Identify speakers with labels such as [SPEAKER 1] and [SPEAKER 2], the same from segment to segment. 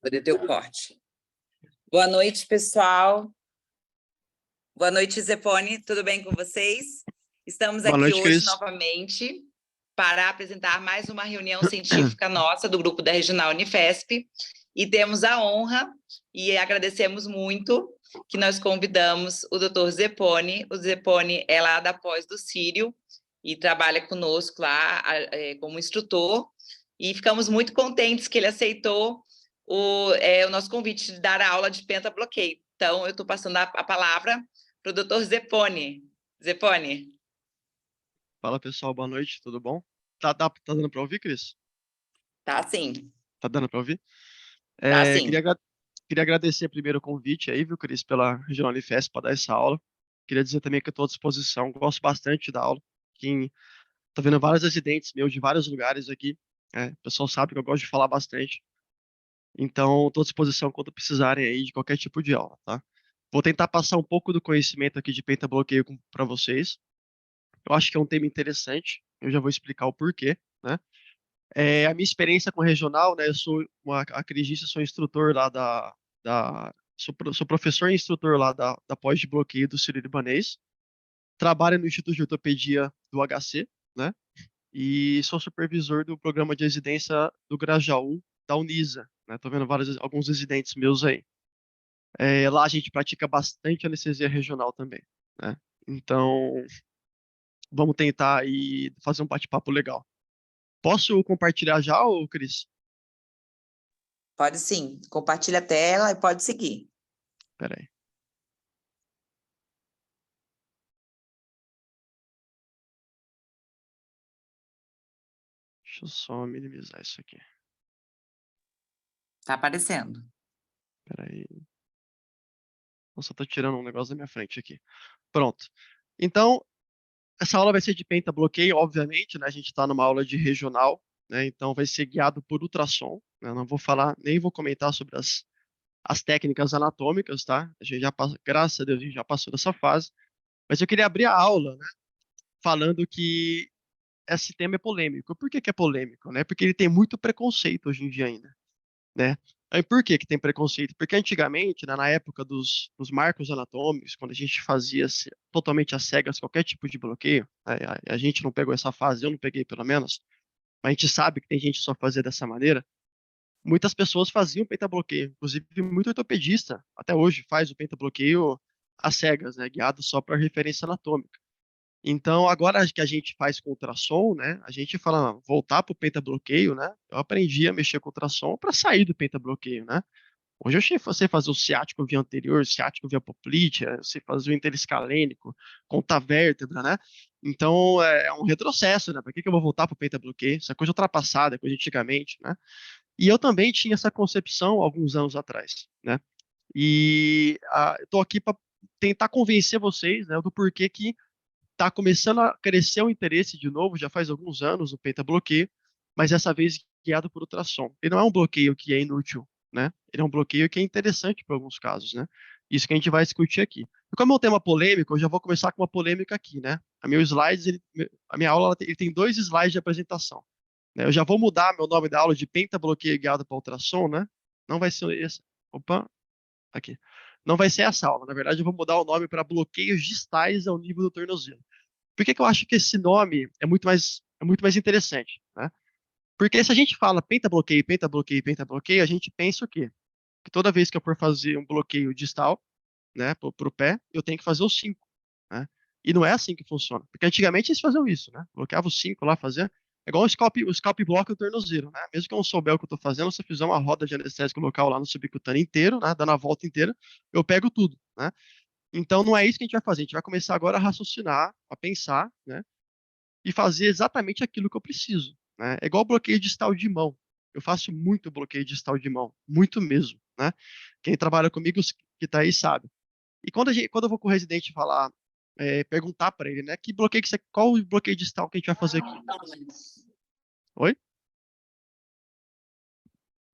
[SPEAKER 1] Poder ter o corte. Boa noite, pessoal. Boa noite, Zepone. Tudo bem com vocês? Estamos
[SPEAKER 2] Boa
[SPEAKER 1] aqui
[SPEAKER 2] noite,
[SPEAKER 1] hoje
[SPEAKER 2] Cris.
[SPEAKER 1] novamente para apresentar mais uma reunião científica nossa do grupo da Regional Unifesp. E temos a honra e agradecemos muito que nós convidamos o Dr. Zepone. O Zepone é lá da pós do Sírio e trabalha conosco lá como instrutor. E ficamos muito contentes que ele aceitou o nosso convite de dar a aula de pentabloqueio. Então, eu estou passando a palavra para o Dr. Zepone. Zepone.
[SPEAKER 2] Fala, pessoal. Boa noite. Tudo bom? Tá dando para ouvir, Cris?
[SPEAKER 1] Tá sim.
[SPEAKER 2] Tá dando para ouvir?
[SPEAKER 1] Tá sim.
[SPEAKER 2] Queria agradecer primeiro o convite aí, viu, Cris, pela Regional Unifesp para dar essa aula. Queria dizer também que eu estou à disposição. Gosto bastante da aula. Tô vendo vários residentes meus de vários lugares aqui. O pessoal sabe que eu gosto de falar bastante. Então, estou à disposição quando precisarem aí de qualquer tipo de aula, tá? Vou tentar passar um pouco do conhecimento aqui de pentabloqueio para vocês. Eu acho que é um tema interessante. Eu já vou explicar o porquê, né? A minha experiência com regional, né? Eu sou acredite, sou instrutor lá sou professor e instrutor lá da pós de bloqueio do Sírio-Libanês. Trabalho no Instituto de Ortopedia do HC, né? E sou supervisor do programa de residência do Grajaú da Unisa, né? Tô vendo alguns residentes meus aí. Lá a gente pratica bastante anestesia regional também, né? Então, vamos tentar aí fazer um bate-papo legal. Posso compartilhar já, ô Cris?
[SPEAKER 1] Pode sim. Compartilha a tela e pode seguir.
[SPEAKER 2] Espera aí. Deixa eu só minimizar isso aqui.
[SPEAKER 1] Tá aparecendo.
[SPEAKER 2] Espera aí. Nossa, eu tô tirando um negócio da minha frente aqui. Pronto. Então, essa aula vai ser de pentabloqueio, obviamente, né? A gente está numa aula de regional, né? Então vai ser guiado por ultrassom, né? Não vou falar, nem vou comentar sobre as técnicas anatômicas, tá? A gente já graças a Deus, a gente já passou dessa fase. Mas eu queria abrir a aula, né? Falando que esse tema é polêmico. Por que que é polêmico, né? Porque ele tem muito preconceito hoje em dia ainda, né? Aí por que que tem preconceito? Porque antigamente, né, na época dos marcos anatômicos, quando a gente fazia totalmente às cegas qualquer tipo de bloqueio, a gente não pegou essa fase, eu não peguei pelo menos, mas a gente sabe que tem gente que só fazia dessa maneira. Muitas pessoas faziam pentabloqueio, inclusive muito ortopedista até hoje faz o pentabloqueio às cegas, né, guiado só para referência anatômica. Então, agora que a gente faz com ultrassom, né, a gente fala, voltar para o pentabloqueio, né, eu aprendi a mexer com ultrassom para sair do pentabloqueio, né. Hoje eu sei fazer o ciático via anterior, ciático via poplítea, eu sei fazer o interescalênico, conta vértebra, né. Então, é um retrocesso, né, para que eu vou voltar para o pentabloqueio? Isso é coisa ultrapassada, é coisa de antigamente, né. E eu também tinha essa concepção alguns anos atrás, né. E eu tô aqui para tentar convencer vocês, né, do porquê que está começando a crescer o interesse de novo, já faz alguns anos o pentabloqueio, mas dessa vez guiado por ultrassom. Ele não é um bloqueio que é inútil, né? Ele é um bloqueio que é interessante para alguns casos, né? Isso que a gente vai discutir aqui. E como é um tema polêmico, eu já vou começar com uma polêmica aqui, né? A minha aula ele tem 2 slides de apresentação, né? Eu já vou mudar meu nome da aula de pentabloqueio guiado para ultrassom, né? Não vai ser esse. Opa, aqui. Não vai ser essa aula. Na verdade, eu vou mudar o nome para bloqueios distais ao nível do tornozelo. Por que que eu acho que esse nome é muito mais interessante, né? Porque se a gente fala pentabloqueio, pentabloqueio, pentabloqueio, a gente pensa o quê? Que toda vez que eu for fazer um bloqueio distal, né, pro pé, eu tenho que fazer os 5, né? E não é assim que funciona. Porque antigamente eles faziam isso, né? Bloqueava os 5 lá, fazia. É igual o scalp block do tornozelo, né? Mesmo que eu não souber o que eu tô fazendo, se eu fizer uma roda de anestésico local lá no subcutâneo inteiro, né, dando a volta inteira, eu pego tudo, né? Então não é isso que a gente vai fazer. A gente vai começar agora a raciocinar, a pensar, né? E fazer exatamente aquilo que eu preciso, né? É igual bloqueio distal de mão. Eu faço muito bloqueio distal de mão, muito mesmo, né? Quem trabalha comigo que tá aí sabe. E quando eu vou com o residente falar, perguntar para ele, né? Qual o bloqueio distal que a gente vai fazer aqui? Oi?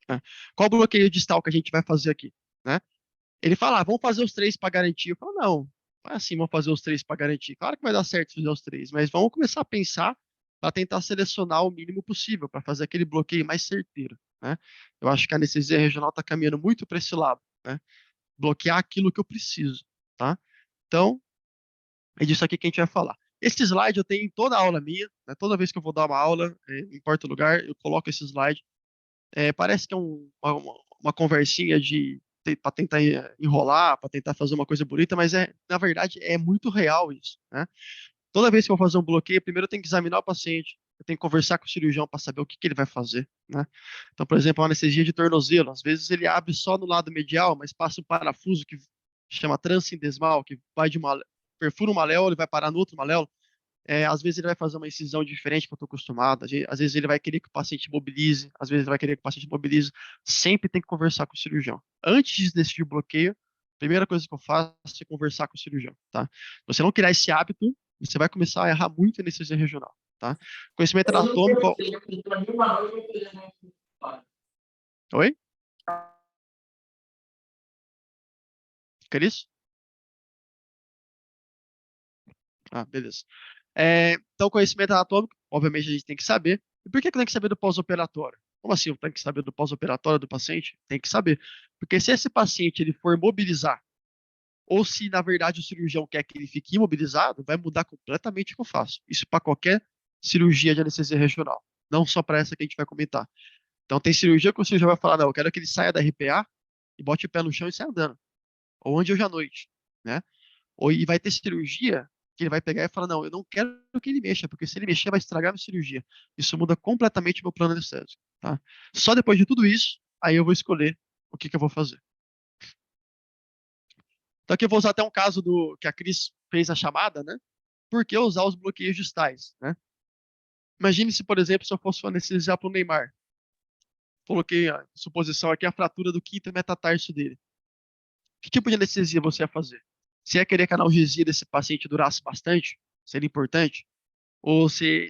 [SPEAKER 2] É. Qual bloqueio distal que a gente vai fazer aqui, né? Ele fala, vamos fazer os 3 para garantir. Eu falo, não é assim, vamos fazer os 3 para garantir. Claro que vai dar certo fazer os 3, mas vamos começar a pensar para tentar selecionar o mínimo possível, para fazer aquele bloqueio mais certeiro, né? Eu acho que a anestesia regional está caminhando muito para esse lado, né? Bloquear aquilo que eu preciso, tá? Então, é disso aqui que a gente vai falar. Esse slide eu tenho em toda a aula minha, né? Toda vez que eu vou dar uma aula, não importa o lugar, eu coloco esse slide. Parece que é uma conversinha para tentar enrolar, para tentar fazer uma coisa bonita, mas na verdade é muito real isso, né? Toda vez que eu vou fazer um bloqueio, primeiro eu tenho que examinar o paciente, eu tenho que conversar com o cirurgião para saber o que ele vai fazer, né? Então, por exemplo, a anestesia de tornozelo, às vezes ele abre só no lado medial, mas passa um parafuso que chama transcindesmal, que vai perfura um maléolo e vai parar no outro maléolo. Às vezes ele vai fazer uma incisão diferente que eu estou acostumado, às vezes ele vai querer que o paciente mobilize, às vezes ele vai querer que o paciente mobilize. Sempre tem que conversar com o cirurgião. Antes de decidir o bloqueio, a primeira coisa que eu faço é conversar com o cirurgião, tá? Se você não criar esse hábito, você vai começar a errar muito em anestesia regional, tá? Conhecimento anatômico... Oi? Fica isso? Ah, beleza. Então, conhecimento anatômico, obviamente a gente tem que saber. E por que que tem que saber do pós-operatório? Como assim eu tenho que saber do pós-operatório do paciente? Tem que saber. Porque se esse paciente ele for mobilizar, ou se na verdade o cirurgião quer que ele fique imobilizado, vai mudar completamente o que eu faço. Isso para qualquer cirurgia de anestesia regional, não só para essa que a gente vai comentar. Então, tem cirurgia que o cirurgião vai falar: não, eu quero que ele saia da RPA e bote o pé no chão e saia andando. Ou ande hoje à noite, né? E vai ter cirurgia que ele vai pegar e falar: não, eu não quero que ele mexa, porque se ele mexer vai estragar a minha cirurgia. Isso muda completamente o meu plano anestésico, tá? Só depois de tudo isso, aí eu vou escolher o que eu vou fazer. Então aqui eu vou usar até um caso que a Cris fez a chamada, né? Por que usar os bloqueios distais, né? Imagine se, por exemplo, se eu fosse anestesiar para o Neymar. Coloquei a suposição aqui, a fratura do quinto metatarso dele. Que tipo de anestesia você ia fazer? Você ia querer que a analgesia desse paciente durasse bastante? Seria importante? Ou se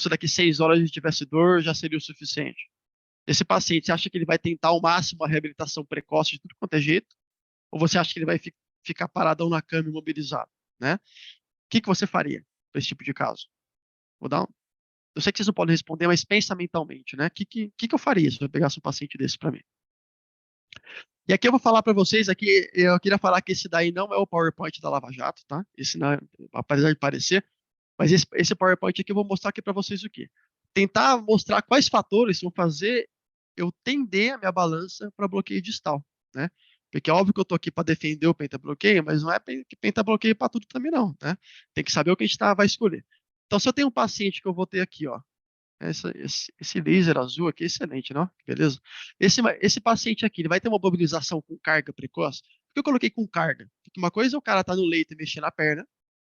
[SPEAKER 2] daqui 6 horas ele tivesse dor, já seria o suficiente? Esse paciente, você acha que ele vai tentar ao máximo a reabilitação precoce de tudo quanto é jeito? Ou você acha que ele vai ficar paradão na cama imobilizado, né? O que você faria para esse tipo de caso? Vou dar um... Eu sei que vocês não podem responder, mas pensa mentalmente, né? O que eu faria se eu pegasse um paciente desse para mim? E aqui eu vou falar para vocês, aqui eu queria falar que esse daí não é o PowerPoint da Lava Jato, tá? Esse não, apesar de parecer, mas esse PowerPoint aqui eu vou mostrar aqui para vocês o quê? Tentar mostrar quais fatores vão fazer eu tender a minha balança para bloqueio distal, né? Porque é óbvio que eu estou aqui para defender o pentabloqueio, mas não é que pentabloqueio para tudo também não, né? Tem que saber o que a gente vai escolher. Então, se eu tenho um paciente que eu vou ter aqui, ó, esse laser azul aqui é excelente, não? Beleza? Esse paciente aqui, ele vai ter uma mobilização com carga precoce? Por que eu coloquei com carga? Porque uma coisa é o cara tá no leito e mexer na perna,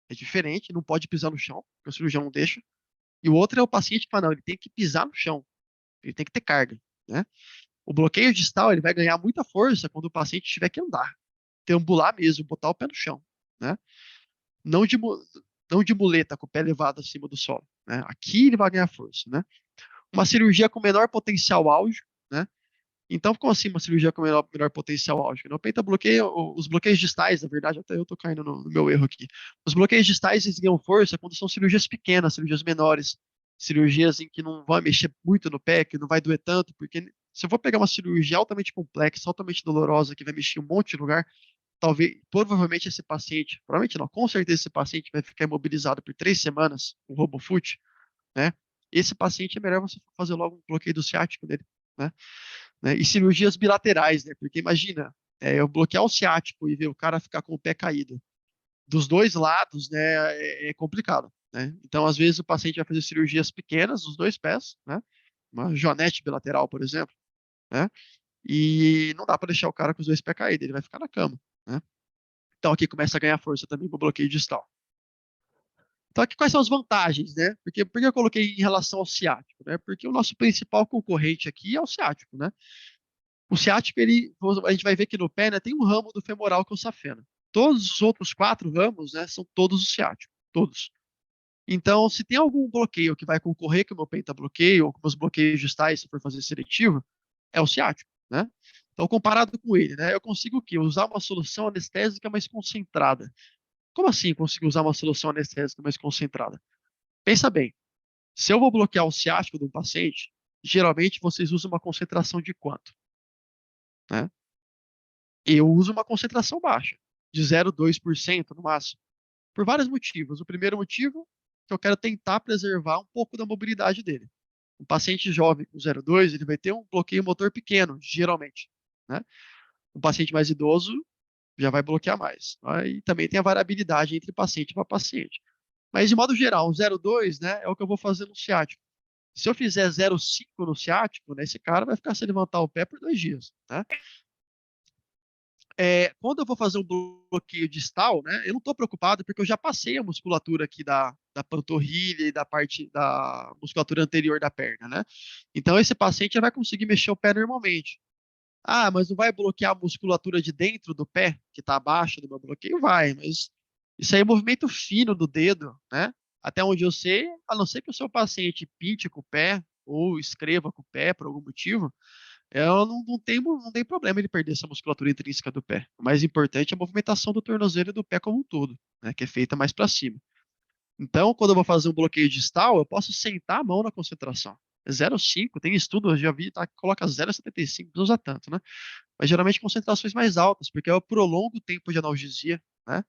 [SPEAKER 2] é diferente, não pode pisar no chão, porque o cirurgião não deixa. E o outro é o paciente que fala: não, ele tem que pisar no chão, ele tem que ter carga, né? O bloqueio distal, ele vai ganhar muita força quando o paciente tiver que andar, deambular mesmo, botar o pé no chão, né? Não de, não de muleta, com o pé levado acima do solo, né? Aqui ele vai ganhar força, né? Uma cirurgia com menor potencial álgico, né? Então, como assim uma cirurgia com menor potencial álgico? No pentabloqueio, os bloqueios distais, na verdade, até eu tô caindo no meu erro aqui. Os bloqueios distais, eles ganham força quando são cirurgias pequenas, cirurgias menores, cirurgias em que não vai mexer muito no pé, que não vai doer tanto, porque se eu for pegar uma cirurgia altamente complexa, altamente dolorosa, que vai mexer em um monte de lugar, provavelmente esse paciente, provavelmente não, com certeza esse paciente vai ficar imobilizado por 3 semanas, com RoboFoot, né? Esse paciente é melhor você fazer logo um bloqueio do ciático dele, né? E cirurgias bilaterais, né? Porque imagina, eu bloquear o ciático e ver o cara ficar com o pé caído dos dois lados, né? É complicado, né? Então, às vezes, o paciente vai fazer cirurgias pequenas dos dois pés, né? Uma joanete bilateral, por exemplo, né? E não dá para deixar o cara com os dois pés caídos, ele vai ficar na cama, né? Então, aqui começa a ganhar força também para o bloqueio distal. Então, aqui quais são as vantagens, né? Por que eu coloquei em relação ao ciático, né? Porque o nosso principal concorrente aqui é o ciático, né? O ciático, a gente vai ver que no pé, né, tem um ramo do femoral que é o safena. Todos os outros 4 ramos, né, são todos o ciático, todos. Então, se tem algum bloqueio que vai concorrer com o meu pentabloqueio ou com meus bloqueios distais, se for fazer seletivo, é o ciático, né? Então, comparado com ele, né, eu consigo o quê? Usar uma solução anestésica mais concentrada. Como assim consigo usar uma solução anestésica mais concentrada? Pensa bem, se eu vou bloquear o ciático de um paciente, geralmente vocês usam uma concentração de quanto? Né? Eu uso uma concentração baixa, de 0,2% no máximo, por vários motivos. O primeiro motivo é que eu quero tentar preservar um pouco da mobilidade dele. Um paciente jovem com 0,2, ele vai ter um bloqueio motor pequeno, geralmente, né? Um paciente mais idoso já vai bloquear mais. Aí também tem a variabilidade entre paciente para paciente. Mas, de modo geral, um 0,2, né, é o que eu vou fazer no ciático. Se eu fizer 0,5 no ciático, né, esse cara vai ficar sem levantar o pé por 2 dias, né? Quando eu vou fazer um bloqueio distal, né, eu não estou preocupado porque eu já passei a musculatura aqui da panturrilha e da parte da musculatura anterior da perna, né? Então esse paciente já vai conseguir mexer o pé normalmente. Ah, mas não vai bloquear a musculatura de dentro do pé, que está abaixo do meu bloqueio? Vai, mas isso aí é movimento fino do dedo, né? Até onde eu sei, a não ser que o seu paciente pinte com o pé ou escreva com o pé por algum motivo, eu não tem problema ele perder essa musculatura intrínseca do pé. O mais importante é a movimentação do tornozelo e do pé como um todo, né? Que é feita mais para cima. Então, quando eu vou fazer um bloqueio distal, eu posso sentar a mão na concentração. 0,5, tem estudo, eu já vi, tá, que coloca 0,75, não usa tanto, né? Mas geralmente concentrações mais altas, porque eu prolongo o tempo de analgesia, né?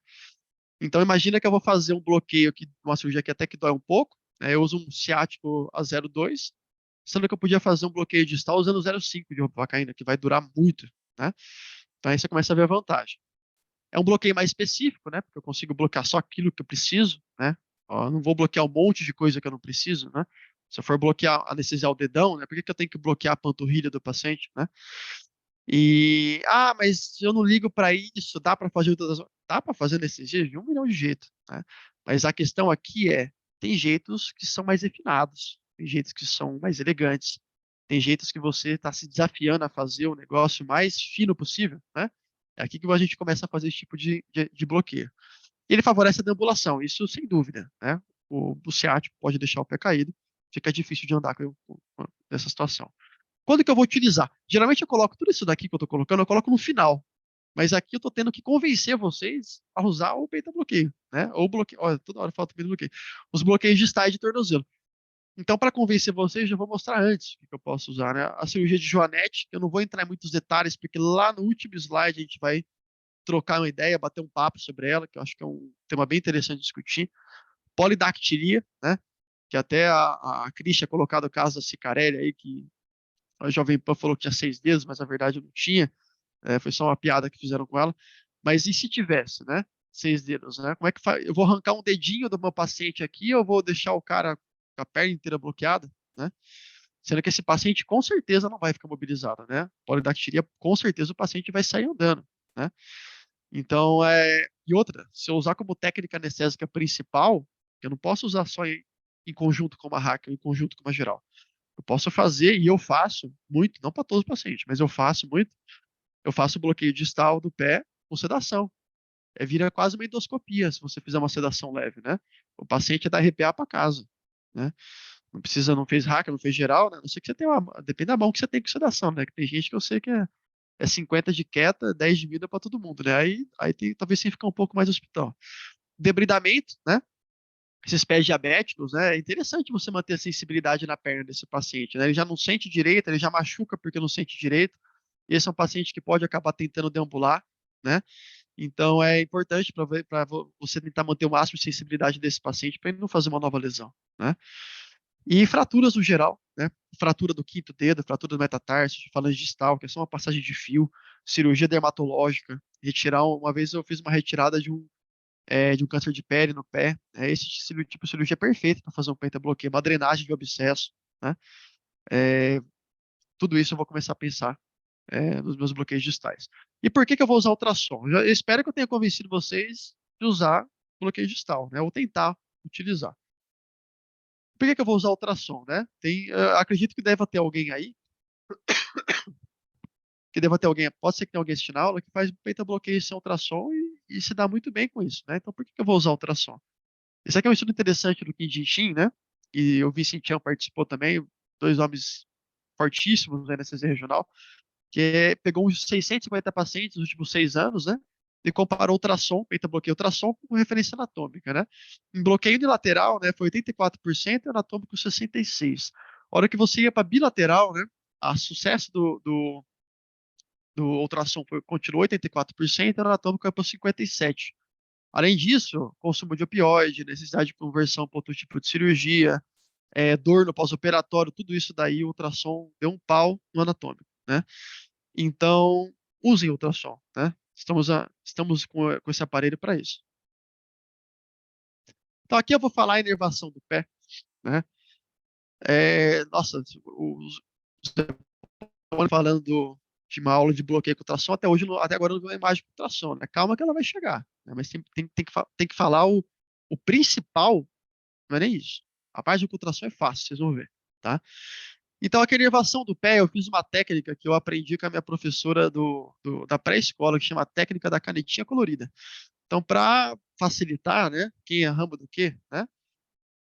[SPEAKER 2] Então imagina que eu vou fazer um bloqueio aqui, uma cirurgia que até que dói um pouco, né? Eu uso um ciático a 0,2, sendo que eu podia fazer um bloqueio distal usando 0,5 de ropivacaína, que vai durar muito, né? Então aí você começa a ver a vantagem. É um bloqueio mais específico, né? Porque eu consigo bloquear só aquilo que eu preciso, né? Ó, eu não vou bloquear um monte de coisa que eu não preciso, né? Se eu for bloquear, anestesiar o dedão, né? Por que que eu tenho que bloquear a panturrilha do paciente, né? Mas eu não ligo para isso, dá para fazer dá para fazer anestesia de 1 milhão de jeitos, né? Mas a questão aqui tem jeitos que são mais refinados, tem jeitos que são mais elegantes, tem jeitos que você está se desafiando a fazer o negócio mais fino possível, né? É aqui que a gente começa a fazer esse tipo de bloqueio. Ele favorece a deambulação, isso sem dúvida, né? O ciático pode deixar o pé caído, fica difícil de andar nessa situação. Quando que eu vou utilizar? Geralmente eu coloco tudo isso daqui que eu estou colocando, eu coloco no final. Mas aqui eu estou tendo que convencer vocês a usar o peito-bloqueio, né? Ou bloqueio. Olha, toda hora falta o peito-bloqueio. Os bloqueios distais de tornozelo. Então, para convencer vocês, eu vou mostrar antes o que eu posso usar, né? A cirurgia de Joanette, eu não vou entrar em muitos detalhes, porque lá no último slide a gente vai trocar uma ideia, bater um papo sobre ela, que eu acho que é um tema bem interessante de discutir. Polidactilia, né? Que até a Cris tinha colocado o caso da Cicarelli aí, que a Jovem Pan falou que tinha 6 dedos, mas na verdade não tinha. Foi só uma piada que fizeram com ela. Mas e se tivesse, né? 6 dedos, né? Como é que faz? Eu vou arrancar um dedinho do meu paciente aqui ou eu vou deixar o cara com a perna inteira bloqueada, né? Sendo que esse paciente com certeza não vai ficar mobilizado, né? Polidactilia, com certeza o paciente vai sair andando, né? Então, e outra, se eu usar como técnica anestésica principal, eu não posso usar só em conjunto com uma hack, em conjunto com uma geral. Eu posso fazer, e eu faço muito, não para todos os pacientes, mas eu faço muito. Eu faço bloqueio distal do pé com sedação. Vira quase uma endoscopia se você fizer uma sedação leve, né? O paciente é da RPA para casa, né? Não precisa, não fez hack, não fez geral, né? Não sei que você tem depende da mão que você tem com sedação, né? Que tem gente que eu sei que é 50 de quieta, 10 de vida para todo mundo, né? Aí talvez você ficar um pouco mais no hospital. Debridamento, né? Esses pés diabéticos, né? É interessante você manter a sensibilidade na perna desse paciente, né? Ele já não sente direito, ele já machuca porque não sente direito. Esse é um paciente que pode acabar tentando deambular, né? Então é importante para você tentar manter o máximo de sensibilidade desse paciente para ele não fazer uma nova lesão, né? E fraturas no geral, né? Fratura do quinto dedo, fratura do metatarso, de falange distal, que é só uma passagem de fio, cirurgia dermatológica, uma vez eu fiz uma retirada de um câncer de pele no pé. Esse tipo de cirurgia é perfeito para fazer um pentabloqueio, uma drenagem de abscesso, né? É, tudo isso eu vou começar a pensar nos meus bloqueios distais. E por que que eu vou usar ultrassom? Eu espero que eu tenha convencido vocês de usar bloqueio distal, né? Ou tentar utilizar. Por que que eu vou usar ultrassom, né? Acredito que deva ter alguém aí, pode ser que tenha alguém assistindo a aula que faz pentabloqueio sem ultrassom e se dá muito bem com isso, né? Então por que que eu vou usar ultrassom? Esse aqui é um estudo interessante do Kim Jin-shin, né? E o Vincent Chan participou também, 2 nomes fortíssimos aí na CZ regional, pegou uns 650 pacientes nos últimos 6 anos, né? E comparou ultrassom, pentabloqueio ultrassom, com referência anatômica, né? Em bloqueio unilateral, né, foi 84% e anatômico 66%. A hora que você ia para bilateral, né, o sucesso do ultrassom continuou 84%, a anatômica caiu para 57%. Além disso, consumo de opioide, necessidade de conversão para outro tipo de cirurgia, dor no pós-operatório, tudo isso daí o ultrassom deu um pau no anatômico, né? Então, usem ultrassom, né? Estamos com esse aparelho para isso. Então, aqui eu vou falar a inervação do pé, né? Nossa, estamos falando de uma aula de bloqueio com ultrassom, até hoje, até agora não vi uma imagem com ultrassom, né? Calma que ela vai chegar, né? Mas tem que falar o principal, não é nem isso. A parte de ultrassom é fácil, vocês vão ver, tá? Então, a inervação do pé, eu fiz uma técnica que eu aprendi com a minha professora da pré-escola, que chama técnica da canetinha colorida. Então, para facilitar, né? Quem é ramo do quê, né?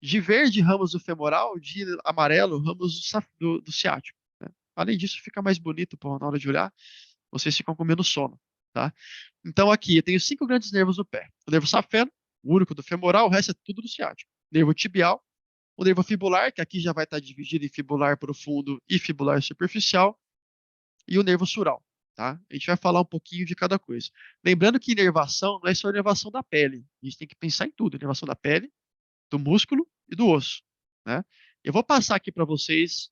[SPEAKER 2] De verde, ramos do femoral, de amarelo, ramos do ciático, né? Além disso, fica mais bonito, pô, na hora de olhar, vocês ficam com menos sono, tá? Então, aqui, eu tenho 5 grandes nervos no pé. O nervo safeno, o único do femoral, o resto é tudo do ciático. Nervo tibial, o nervo fibular, que aqui já vai estar dividido em fibular profundo e fibular superficial, e o nervo sural, tá? A gente vai falar um pouquinho de cada coisa. Lembrando que inervação não é só inervação da pele, a gente tem que pensar em tudo, inervação da pele, do músculo e do osso, né? Eu vou passar aqui para vocês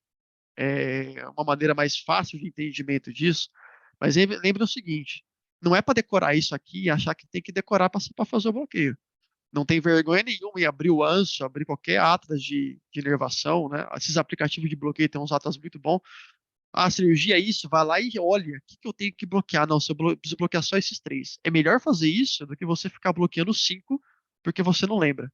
[SPEAKER 2] uma maneira mais fácil de entendimento disso, mas lembre o seguinte, não é para decorar isso aqui e achar que tem que decorar para fazer o bloqueio. Não tem vergonha nenhuma em abrir o ANSO, abrir qualquer atlas de inervação, né? Esses aplicativos de bloqueio têm uns atlas muito bons. A cirurgia é isso, vai lá e olha, o que eu tenho que bloquear? Não, se eu preciso bloquear só esses 3. É melhor fazer isso do que você ficar bloqueando 5 porque você não lembra.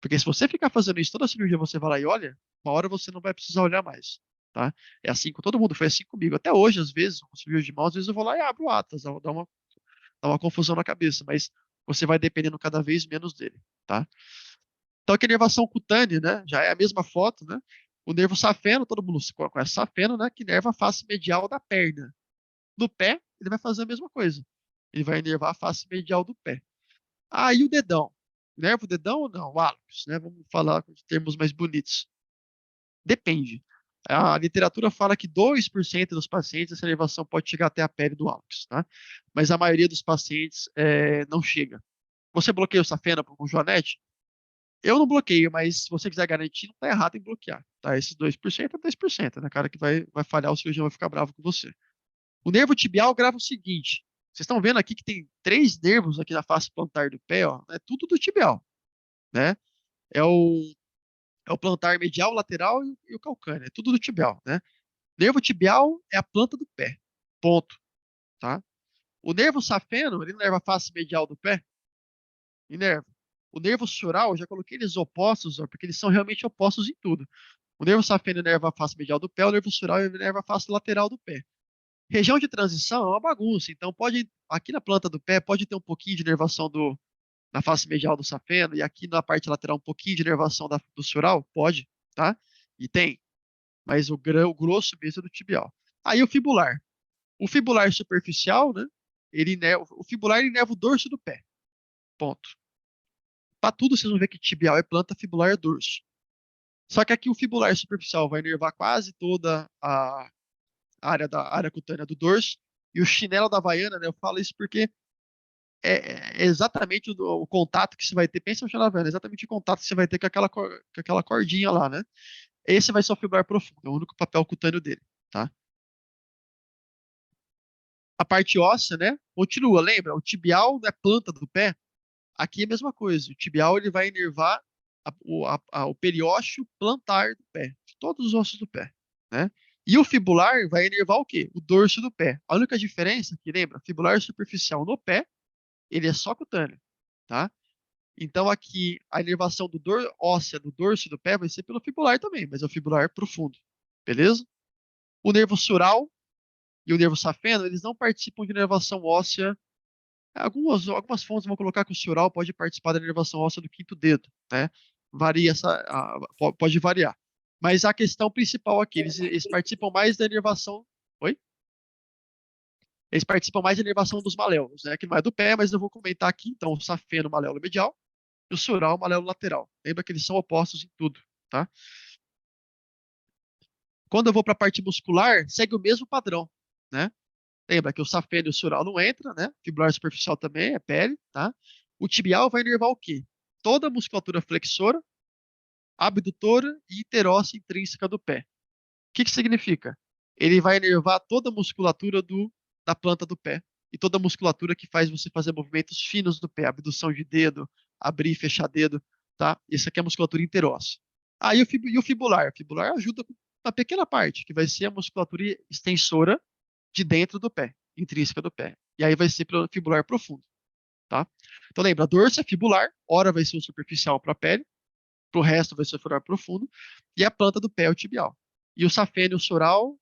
[SPEAKER 2] Porque se você ficar fazendo isso toda a cirurgia, você vai lá e olha, uma hora você não vai precisar olhar mais, tá? É assim com todo mundo, foi assim comigo. Até hoje, às vezes, com cirurgia de mão, às vezes eu vou lá e abro o atlas, dá uma confusão na cabeça, mas você vai dependendo cada vez menos dele, tá? Então, aqui a inervação cutânea, né? Já é a mesma foto, né? O nervo safeno, todo mundo conhece safeno, né? Que inerva a face medial da perna. No pé, ele vai fazer a mesma coisa. Ele vai inervar a face medial do pé. Ah, e o dedão? Inerva o dedão ou não? O hálux, né? Vamos falar com termos mais bonitos. Depende. A literatura fala que 2% dos pacientes essa inervação pode chegar até a pele do hálux, tá? Mas a maioria dos pacientes não chega. Você bloqueia o safena com joanete? Eu não bloqueio, mas se você quiser garantir, não está errado em bloquear, tá? Esses 2% é 2%, né? Cara que vai falhar, o cirurgião vai ficar bravo com você. O nervo tibial grava o seguinte: vocês estão vendo aqui que tem 3 nervos aqui na face plantar do pé, ó, é tudo do tibial, né? É o, é o plantar medial, lateral e o calcâneo, é tudo do tibial, né? Nervo tibial é a planta do pé, ponto, tá? O nervo safeno, ele nerva a face medial do pé, inerva. O nervo sural, eu já coloquei eles opostos, ó, porque eles são realmente opostos em tudo. O nervo safeno inerva a face medial do pé, o nervo sural inerva a face lateral do pé. Região de transição é uma bagunça, então aqui na planta do pé, pode ter um pouquinho de inervação na face medial do safeno, e aqui na parte lateral um pouquinho de inervação do sural, pode, tá? E tem, mas o grosso mesmo é do tibial. Aí o fibular. O fibular superficial, né? O fibular ele inerva o dorso do pé, ponto. Para tudo vocês vão ver que tibial é planta, fibular é dorso. Só que aqui o fibular superficial vai inervar quase toda a área cutânea do dorso. E o chinelo da Havaiana, né? Eu falo isso porque é exatamente o contato que você vai ter. Pensa no chinelo da Havaiana, exatamente o contato que você vai ter com aquela cordinha lá, né? Esse vai ser o fibular profundo, é o único papel cutâneo dele, tá? A parte óssea, né? Continua, lembra? O tibial é planta do pé. Aqui é a mesma coisa. O tibial ele vai inervar o periósteo plantar do pé, de todos os ossos do pé, né? E o fibular vai inervar o quê? O dorso do pé. A única diferença que lembra, fibular superficial no pé, ele é só cutâneo, tá? Então aqui a inervação óssea do dorso do pé vai ser pelo fibular também, mas é o fibular profundo, beleza? O nervo sural e o nervo safeno, eles não participam de inervação óssea. Algumas fontes vão colocar que o sural pode participar da inervação óssea do quinto dedo, né? Varia pode variar. Mas a questão principal aqui, eles participam mais da inervação. Oi? Eles participam mais da inervação dos maléolos, né? Que não é do pé, mas eu vou comentar aqui então o safeno, maléolo medial, e o sural, maléolo lateral. Lembra que eles são opostos em tudo, tá? Quando eu vou para a parte muscular, segue o mesmo padrão, né? Lembra que o safeno e o sural não entra, né? Fibular superficial também é pele, tá? O tibial vai inervar o quê? Toda a musculatura flexora, abdutora e interóssea intrínseca do pé. O que que significa? Ele vai inervar toda a musculatura da planta do pé e toda a musculatura que faz você fazer movimentos finos do pé, abdução de dedo, abrir e fechar dedo, tá? Isso aqui é a musculatura interóssea. Aí e o fibular? O fibular ajuda com uma pequena parte, que vai ser a musculatura extensora de dentro do pé, intrínseca do pé. E aí vai ser para o fibular profundo, tá? Então lembra, dorso é fibular, ora vai ser o superficial para a pele, para o resto vai ser o fibular profundo, e a planta do pé é o tibial. E o safeno e o sural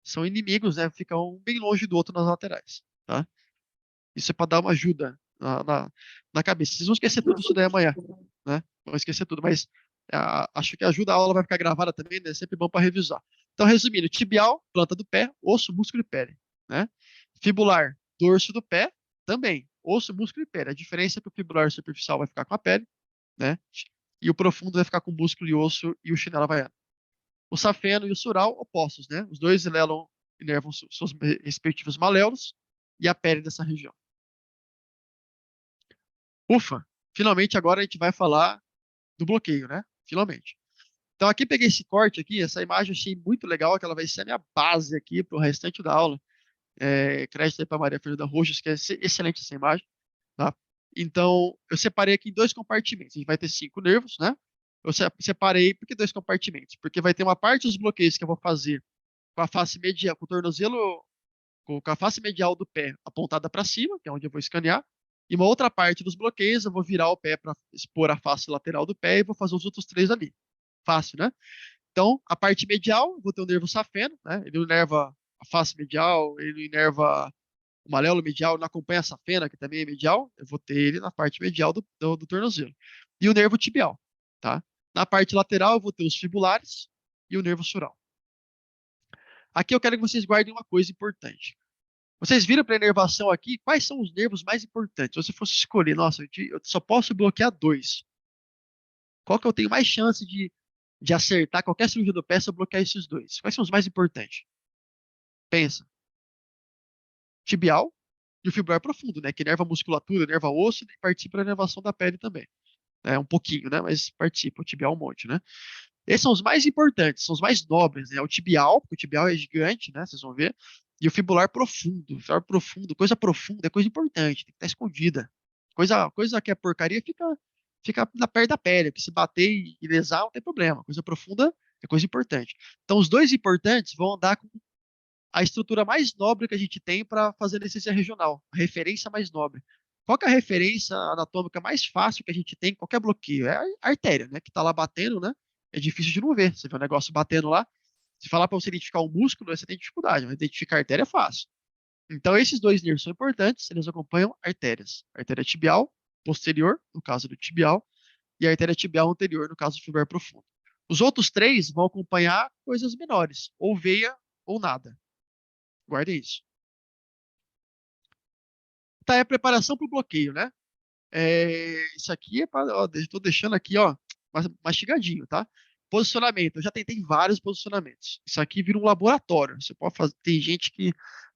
[SPEAKER 2] são inimigos, né? Ficam um bem longe do outro nas laterais, tá? Isso é para dar uma ajuda na cabeça. Vocês vão esquecer tudo isso daí amanhã, né? Vão esquecer tudo, mas acho que ajuda, a aula vai ficar gravada também, né? É sempre bom para revisar. Então, resumindo, tibial, planta do pé, osso, músculo e pele, né? Fibular, dorso do pé, também, osso, músculo e pele. A diferença é que o fibular superficial vai ficar com a pele, né? E o profundo vai ficar com o músculo e osso e o chinelo havaiano. O safeno e o sural, opostos, né? Os dois inervam seus respectivos maléolos e a pele dessa região. Ufa! Finalmente agora a gente vai falar do bloqueio, né? Finalmente. Então aqui peguei esse corte aqui, essa imagem eu achei muito legal, que ela vai ser a minha base aqui para o restante da aula. Crédito aí para Maria Fernanda Rojas, que é excelente essa imagem, tá? Então, eu separei aqui em dois compartimentos. A gente vai ter 5 nervos, né? Eu separei, por que 2 compartimentos? Porque vai ter uma parte dos bloqueios que eu vou fazer com a face medial, com o tornozelo, com a face medial do pé apontada para cima, que é onde eu vou escanear, e uma outra parte dos bloqueios eu vou virar o pé para expor a face lateral do pé e vou fazer os outros 3 ali. Fácil, né? Então, a parte medial, eu vou ter o nervo safeno, né? Ele inerva a face medial, ele inerva o maléolo medial, não acompanha a safena, que também é medial, eu vou ter ele na parte medial do tornozelo. E o nervo tibial, tá? Na parte lateral, eu vou ter os fibulares e o nervo sural. Aqui eu quero que vocês guardem uma coisa importante. Vocês viram para a inervação aqui, quais são os nervos mais importantes? Se você fosse escolher, nossa, eu só posso bloquear 2. Qual que eu tenho mais chance de acertar qualquer cirurgia do pé se eu bloquear esses 2? Quais são os mais importantes? Pensa. Tibial e o fibular profundo, né? Que inerva a musculatura, inerva o osso e participa da inervação da pele também. Um pouquinho, né? Mas participa. O tibial um monte, né? Esses são os mais importantes, são os mais nobres, né? O tibial, porque o tibial é gigante, né? Vocês vão ver. E o fibular profundo. Fibular profundo, coisa profunda, é coisa importante, tem que estar escondida. Coisa que é porcaria fica na perto da pele, porque se bater e lesar não tem problema. Coisa profunda é coisa importante. Então, os dois importantes vão andar com a estrutura mais nobre que a gente tem para fazer anestesia regional, a referência mais nobre. Qual que é a referência anatômica mais fácil que a gente tem em qualquer bloqueio? É a artéria, né? Que está lá batendo, né? É difícil de não ver. Você vê o negócio batendo lá. Se falar para você identificar o músculo, você tem dificuldade, mas identificar a artéria é fácil. Então, esses 2 nervos são importantes, eles acompanham artérias. Artéria tibial posterior, no caso do tibial, e a artéria tibial anterior, no caso do fibular profundo. Os outros 3 vão acompanhar coisas menores, ou veia ou nada. Guardem isso. Tá, é a preparação para o bloqueio, né? Isso aqui é para. Estou deixando aqui, ó, mastigadinho, tá? Posicionamento. Eu já tentei vários posicionamentos. Isso aqui vira um laboratório. Você pode fazer. Tem gente que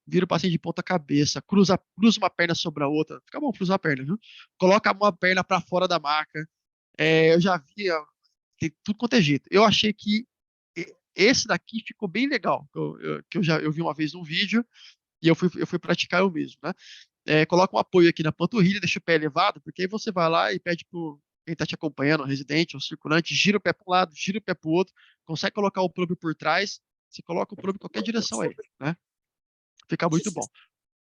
[SPEAKER 2] vira o paciente de ponta cabeça, cruza uma perna sobre a outra. Fica bom cruzar a perna, viu? Coloca uma perna para fora da maca. Eu já vi, ó, tem tudo quanto é jeito. Eu achei que esse daqui ficou bem legal. Eu vi uma vez num vídeo e eu fui praticar eu mesmo, né? Coloca um apoio aqui na panturrilha, deixa o pé elevado, porque aí você vai lá e pede para quem está te acompanhando, o residente, o circulante, gira o pé para um lado, gira o pé para o outro, consegue colocar o probe por trás, você coloca o probe em qualquer direção aí, né? Fica muito bom.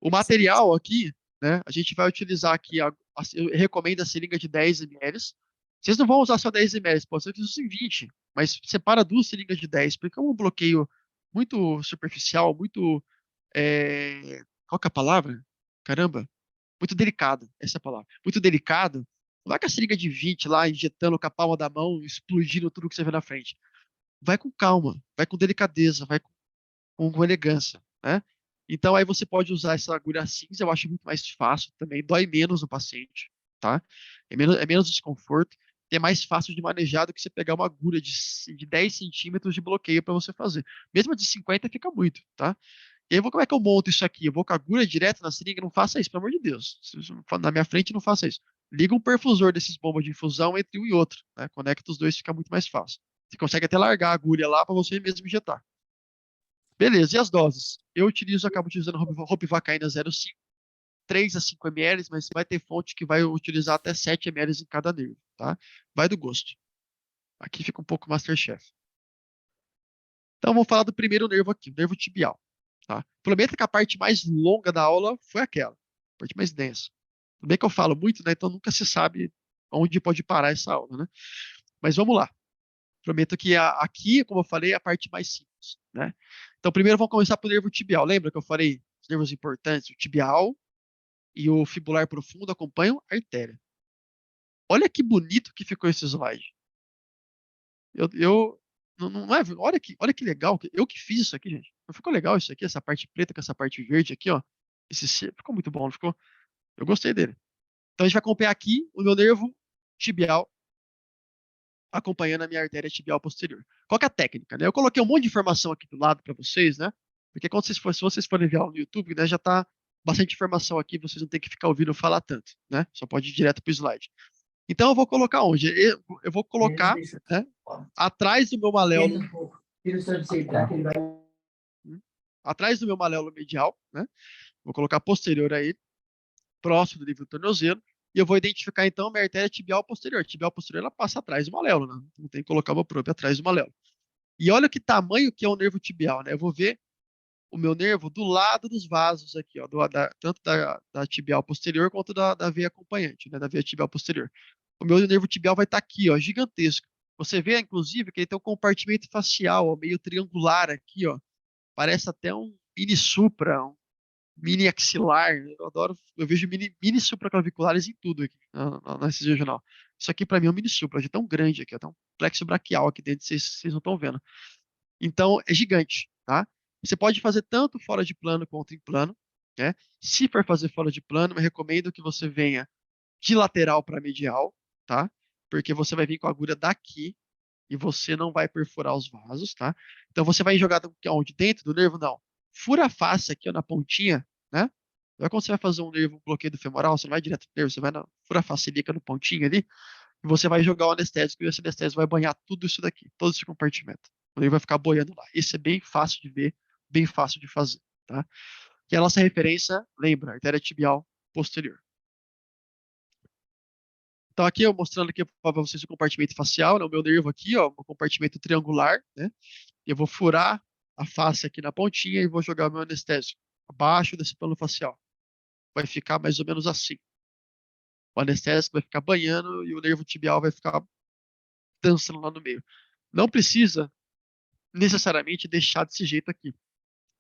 [SPEAKER 2] O material aqui, né, a gente vai utilizar aqui, eu recomendo a seringa de 10 ml. Vocês não vão usar só 10 ml, pode ser que usem 20, mas separa 2 seringas de 10, porque é um bloqueio muito superficial, muito qual que é a palavra? Caramba, muito delicado, essa é a palavra. Muito delicado. Não vai com a seringa de 20 lá, injetando com a palma da mão, explodindo tudo que você vê na frente. Vai com calma, vai com delicadeza, vai com elegância, né? Então aí você pode usar essa agulha cinza, eu acho muito mais fácil também, dói menos no paciente, tá? É menos desconforto. que é mais fácil de manejar do que você pegar uma agulha de 10 centímetros de bloqueio para você fazer. Mesmo a de 50 fica muito, tá? E aí, como é que eu monto isso aqui? Eu vou com a agulha direto na seringa? Não faça isso, pelo amor de Deus. Na minha frente, não faça isso. Liga um perfusor desses bombas de infusão entre um e outro, né? Conecta os dois, fica muito mais fácil. Você consegue até largar a agulha lá para você mesmo injetar. Beleza, e as doses? Acabo utilizando ropivacaína 0,5, 3 a 5 ml, mas vai ter fonte que vai utilizar até 7 ml em cada nervo, tá? Vai do gosto. Aqui fica um pouco Masterchef. Então, vamos falar do primeiro nervo aqui, o nervo tibial, tá? Prometo que a parte mais longa da aula foi aquela, a parte mais densa. Tudo bem que eu falo muito, né? Então nunca se sabe onde pode parar essa aula, né? Mas vamos lá. Prometo que aqui, como eu falei, é a parte mais simples, né? Então, primeiro vamos começar pelo nervo tibial. Lembra que eu falei os nervos importantes? O tibial e o fibular profundo acompanham a artéria. Olha que bonito que ficou esse slide. Não é, olha que legal. Eu que fiz isso aqui, gente. Não ficou legal isso aqui, essa parte preta com essa parte verde aqui, ó. Ficou muito bom, não ficou? Eu gostei dele. Então a gente vai acompanhar aqui o meu nervo tibial acompanhando a minha artéria tibial posterior. Qual que é a técnica, né? Eu coloquei um monte de informação aqui do lado para vocês, né? Porque quando se vocês forem ver no YouTube, né, já tá bastante informação aqui, vocês não tem que ficar ouvindo falar tanto, né? Só pode ir direto para o slide. Então eu vou colocar onde? Eu vou colocar, né, atrás do meu maléolo, atrás do meu maléolo medial, né? Vou colocar posterior a ele, próximo do nível do tornozelo, e eu vou identificar então a minha artéria tibial posterior. A tibial posterior ela passa atrás do maléolo, né? Não tem que colocar o probe atrás do maléolo. E olha que tamanho que é o nervo tibial, né? Eu vou ver o meu nervo do lado dos vasos aqui, ó, tanto da tibial posterior quanto da veia acompanhante, né? Da veia tibial posterior. O meu nervo tibial vai estar aqui, ó, gigantesco. Você vê, inclusive, que ele tem um compartimento facial, ó, meio triangular aqui, ó. Parece até um mini supra, um mini axilar. Eu adoro, eu vejo mini supraclaviculares em tudo aqui na anestesia regional. Isso aqui para mim é um mini supra, de tão grande aqui, ó, tem um plexo braquial aqui dentro, vocês não estão vendo. Então é gigante, tá? Você pode fazer tanto fora de plano quanto em plano, né? Se for fazer fora de plano, eu recomendo que você venha de lateral para medial, tá? Porque você vai vir com a agulha daqui e você não vai perfurar os vasos, tá? Então você vai jogar onde? Dentro do nervo? Não. Fura a face aqui ó, na pontinha, né? Não é quando você vai fazer um nervo bloqueio do femoral, você não vai direto no nervo, você vai na fura a face no pontinho ali, e você vai jogar o anestésico, e esse anestésico vai banhar tudo isso daqui, todo esse compartimento. O nervo vai ficar boiando lá. Isso é bem fácil de ver, bem fácil de fazer, tá? Que é a nossa referência, lembra, artéria tibial posterior. Então aqui eu mostrando aqui para vocês o compartimento facial, né? O meu nervo aqui, ó, um compartimento triangular, né? Eu vou furar a face aqui na pontinha e vou jogar o meu anestésico abaixo desse plano facial. Vai ficar mais ou menos assim. O anestésico vai ficar banhando e o nervo tibial vai ficar dançando lá no meio. Não precisa necessariamente deixar desse jeito aqui.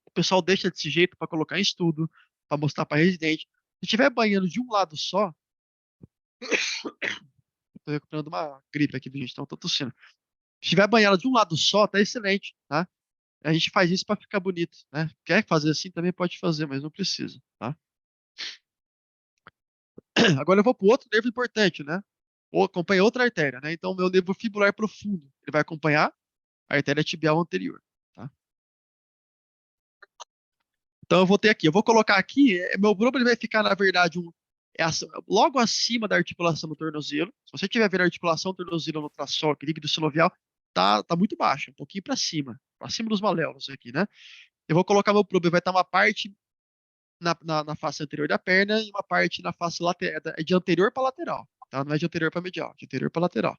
[SPEAKER 2] O pessoal deixa desse jeito para colocar em estudo, para mostrar para residente. Se estiver banhando de um lado só, estou recuperando uma gripe aqui, gente, então estou tossindo. Se estiver banhando de um lado só, tá excelente, tá? A gente faz isso para ficar bonito, né? Quer fazer assim também pode fazer, mas não precisa, tá? Agora eu vou para o outro nervo importante, né? Ou acompanha outra artéria, né? Então, o meu nervo fibular profundo, ele vai acompanhar a artéria tibial anterior, tá? Então, eu vou ter aqui, eu vou colocar aqui, meu globo ele vai ficar, na verdade, logo acima da articulação do tornozelo. Se você tiver vendo a articulação do tornozelo no tração, aqui, líquido sinovial, tá muito baixo, um pouquinho para cima dos maléolos aqui, né? Eu vou colocar meu probe, vai estar uma parte na face anterior da perna e uma parte na face lateral, é de anterior para lateral, tá? Não é de anterior para medial, de anterior para lateral.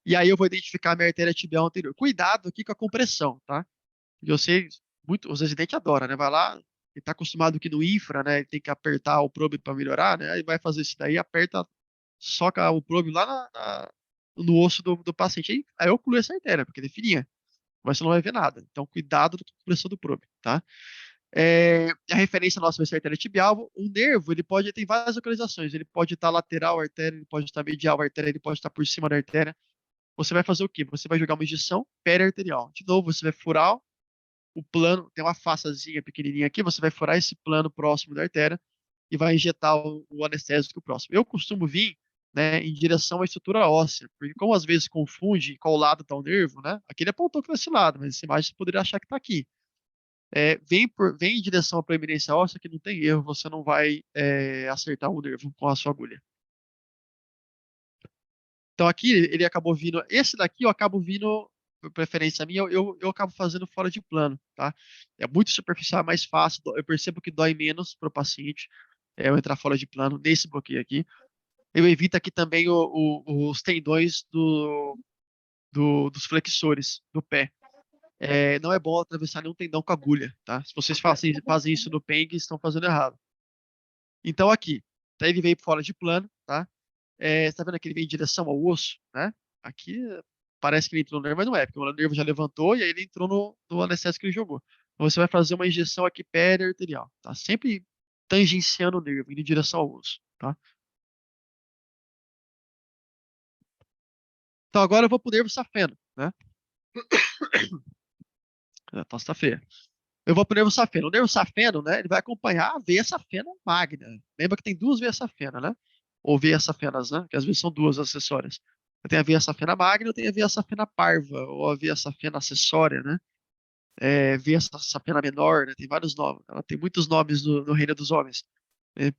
[SPEAKER 2] E aí eu vou identificar a minha artéria tibial anterior. Cuidado aqui com a compressão, tá? Eu sei, os residentes adoram, né? Vai lá, ele tá acostumado que no infra, né? Ele tem que apertar o probe para melhorar, né? Aí vai fazer isso daí, aperta, soca o probe lá no osso do paciente. Aí eu ocluo essa artéria, porque é fininha, mas você não vai ver nada. Então, cuidado com a compressão do probe, tá? A referência nossa vai ser a artéria tibial. O nervo, ele pode ter várias localizações. Ele pode estar lateral à artéria, ele pode estar medial à artéria, ele pode estar por cima da artéria. Você vai fazer o quê? Você vai jogar uma injeção periarterial. De novo, você vai furar o plano, tem uma façazinha pequenininha aqui, você vai furar esse plano próximo da artéria e vai injetar o anestésico próximo. Eu costumo vir né, em direção à estrutura óssea, porque como às vezes confunde qual lado está o nervo, né, aqui ele apontou para esse lado, mas essa imagem você poderia achar que está aqui. Vem em direção à proeminência óssea que não tem erro, você não vai acertar o nervo com a sua agulha. Então aqui ele acabou vindo, esse daqui eu acabo vindo, por preferência minha, eu acabo fazendo fora de plano, tá? É muito superficial, é mais fácil, eu percebo que dói menos para o paciente eu entrar fora de plano nesse bloqueio aqui. Eu evito aqui também os tendões dos flexores do pé. Não é bom atravessar nenhum tendão com agulha, tá? Se vocês fazem isso no PENG, estão fazendo errado. Então aqui, tá, ele veio fora de plano, tá? Você tá vendo que ele vem em direção ao osso, né? Aqui parece que ele entrou no nervo, mas não é, porque o nervo já levantou e aí ele entrou no anestésico que ele jogou. Então você vai fazer uma injeção aqui periarterial, tá? Sempre tangenciando o nervo, indo em direção ao osso, tá? Então agora eu vou pro nervo safeno, né? A tosse tá feia. Eu vou pro nervo safeno. O nervo safeno, né, ele vai acompanhar a veia safena magna. Lembra que tem duas veias safena, né? Ou veias safenas, né? Que às vezes são duas acessórias. Tem a veia safena magna, tem a veia safena parva, ou a veia safena acessória, né? Veia safena menor, né? Tem vários nomes. Ela tem muitos nomes no reino dos homens.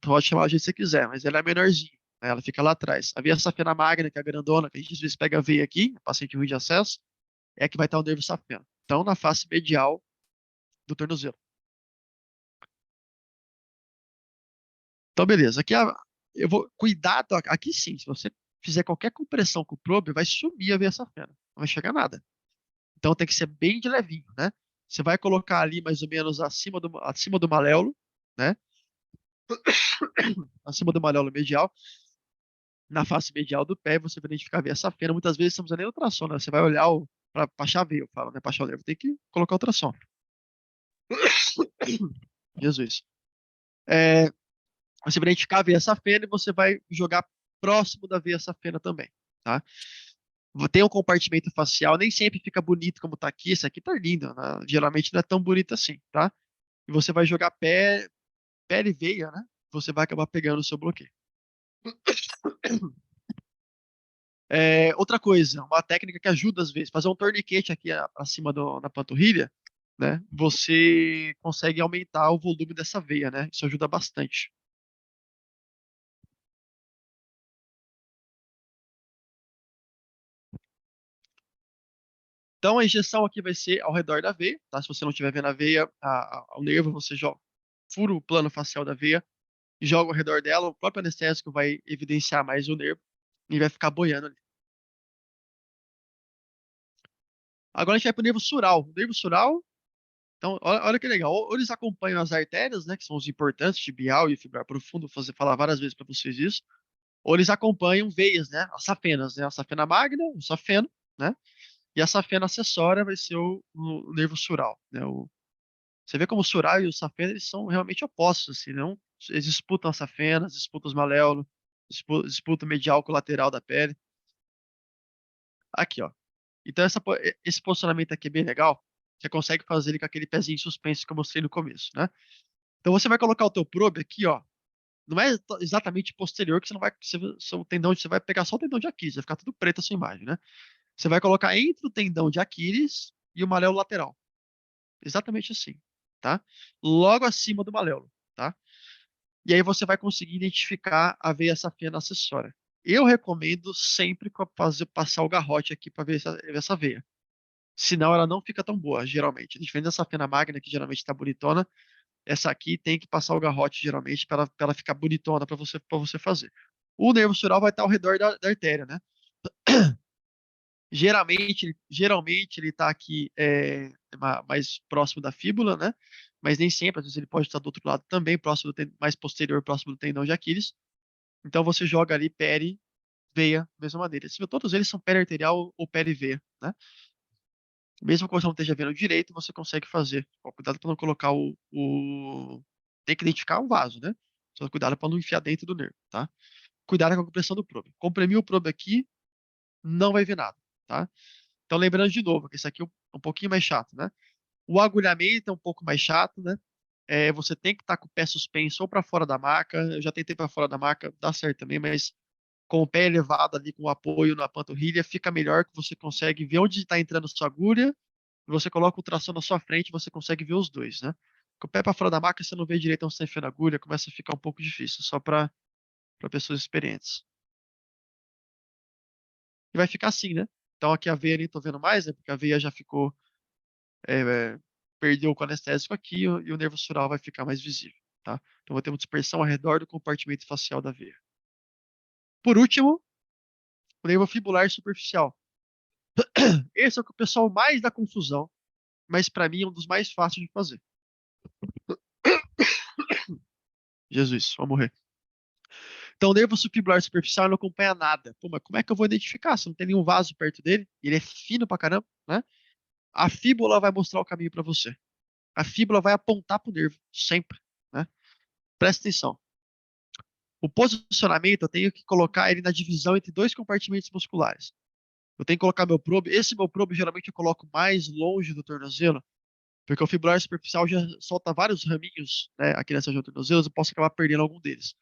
[SPEAKER 2] Pode chamar do jeito que você quiser, mas ela é menorzinha, né? Ela fica lá atrás. A veia safena magna, que é a grandona, que a gente às vezes pega a veia aqui, paciente ruim de acesso, é que vai estar o nervo safeno. Então, na face medial do tornozelo. Então, beleza. Eu vou. Cuidado, aqui sim. Se você fizer qualquer compressão com o probe, vai sumir a veia safena. Não vai chegar nada. Então tem que ser bem de levinho, né? Você vai colocar ali mais ou menos acima do maléolo, né? Acima do maléolo medial, na face medial do pé, você vai identificar a veia safena. Muitas vezes você não precisa nem ultrassom, né? Você vai olhar para achar a veia, eu falo, né? Para achar o nervo, tem que colocar ultrassom. Jesus. É, você vai identificar a veia safena e você vai jogar próximo da veia safena também, tá? Tem um compartimento facial, nem sempre fica bonito como tá aqui. Esse aqui tá lindo, né? Geralmente não é tão bonito assim, tá? E você vai jogar pele e veia, né? Você vai acabar pegando o seu bloqueio. Outra coisa, uma técnica que ajuda às vezes, fazer um torniquete aqui acima da panturrilha, né? Você consegue aumentar o volume dessa veia, né? Isso ajuda bastante. Então a injeção aqui vai ser ao redor da veia, tá? Se você não estiver vendo a veia, o nervo, você joga, fura o plano facial da veia e joga ao redor dela. O próprio anestésico vai evidenciar mais o nervo e vai ficar boiando ali. Agora a gente vai para o nervo sural. O nervo sural, então, olha que legal. Ou eles acompanham as artérias, né, que são os importantes, tibial e fibrar profundo, vou falar várias vezes para vocês isso. Ou eles acompanham veias, né, as safenas, né, a safena magna, o safeno, né, e a safena acessória vai ser o nervo sural, né, você vê como o sural e o safena, eles são realmente opostos, assim, não? Eles disputam as safenas, disputam os maléolos, disputam o medial com o lateral da pele. Aqui, ó. Então, esse posicionamento aqui é bem legal. Você consegue fazer ele com aquele pezinho suspenso que eu mostrei no começo, né? Então, você vai colocar o teu probe aqui, ó. Não é exatamente posterior, que você não vai. Seu tendão, você vai pegar só o tendão de Aquiles, vai ficar tudo preto a sua imagem, né? Você vai colocar entre o tendão de Aquiles e o maléolo lateral. Exatamente assim, tá? Logo acima do maléolo, tá? E aí você vai conseguir identificar a veia safena acessória. Eu recomendo sempre passar o garrote aqui para ver essa veia. Senão ela não fica tão boa, geralmente. Diferente dessa fena magna, que geralmente está bonitona, essa aqui tem que passar o garrote, geralmente, para ela ficar bonitona para você fazer. O nervo sural vai estar ao redor da artéria, né? Geralmente ele está aqui mais próximo da fíbula, né? Mas nem sempre, às vezes ele pode estar do outro lado também, mais posterior, próximo do tendão de Aquiles. Então você joga ali peri, veia, mesma maneira. Todos eles são peri-arterial ou peri-veia, né? Mesmo que você não esteja vendo direito, você consegue fazer. Cuidado para não colocar Tem que identificar o vaso, né? Só cuidado para não enfiar dentro do nervo, tá? Cuidado com a compressão do probe. Comprimir o probe aqui, não vai ver nada, tá? Então, lembrando de novo, que esse aqui é um pouquinho mais chato, né? O agulhamento é um pouco mais chato, né? Você tem que estar com o pé suspenso ou para fora da maca. Eu já tentei para fora da maca, dá certo também, mas com o pé elevado ali, com o apoio na panturrilha, fica melhor, que você consegue ver onde está entrando sua agulha, e você coloca o tração na sua frente, você consegue ver os dois, né? Com o pé para fora da maca, você não vê direito onde está enfiando a agulha, começa a ficar um pouco difícil, só para pessoas experientes. E vai ficar assim, né? Então aqui a veia nem tô vendo mais, né? Porque a veia já ficou, é, perdeu o anestésico aqui e o nervo sural vai ficar mais visível, tá? Então vai ter uma dispersão ao redor do compartimento facial da veia. Por último, o nervo fibular superficial. Esse é o que o pessoal mais dá confusão, mas para mim é um dos mais fáceis de fazer. Jesus, vou morrer. Então, o nervo fibular superficial não acompanha nada. Pô, mas como é que eu vou identificar se não tem nenhum vaso perto dele? Ele é fino pra caramba, né? A fíbula vai mostrar o caminho para você. A fíbula vai apontar para o nervo, sempre, né? Presta atenção. O posicionamento, eu tenho que colocar ele na divisão entre dois compartimentos musculares. Eu tenho que colocar meu probe. Esse meu probe, geralmente, eu coloco mais longe do tornozelo, porque o fibular superficial já solta vários raminhos, né, aqui nessa região do tornozelo, eu posso acabar perdendo algum deles.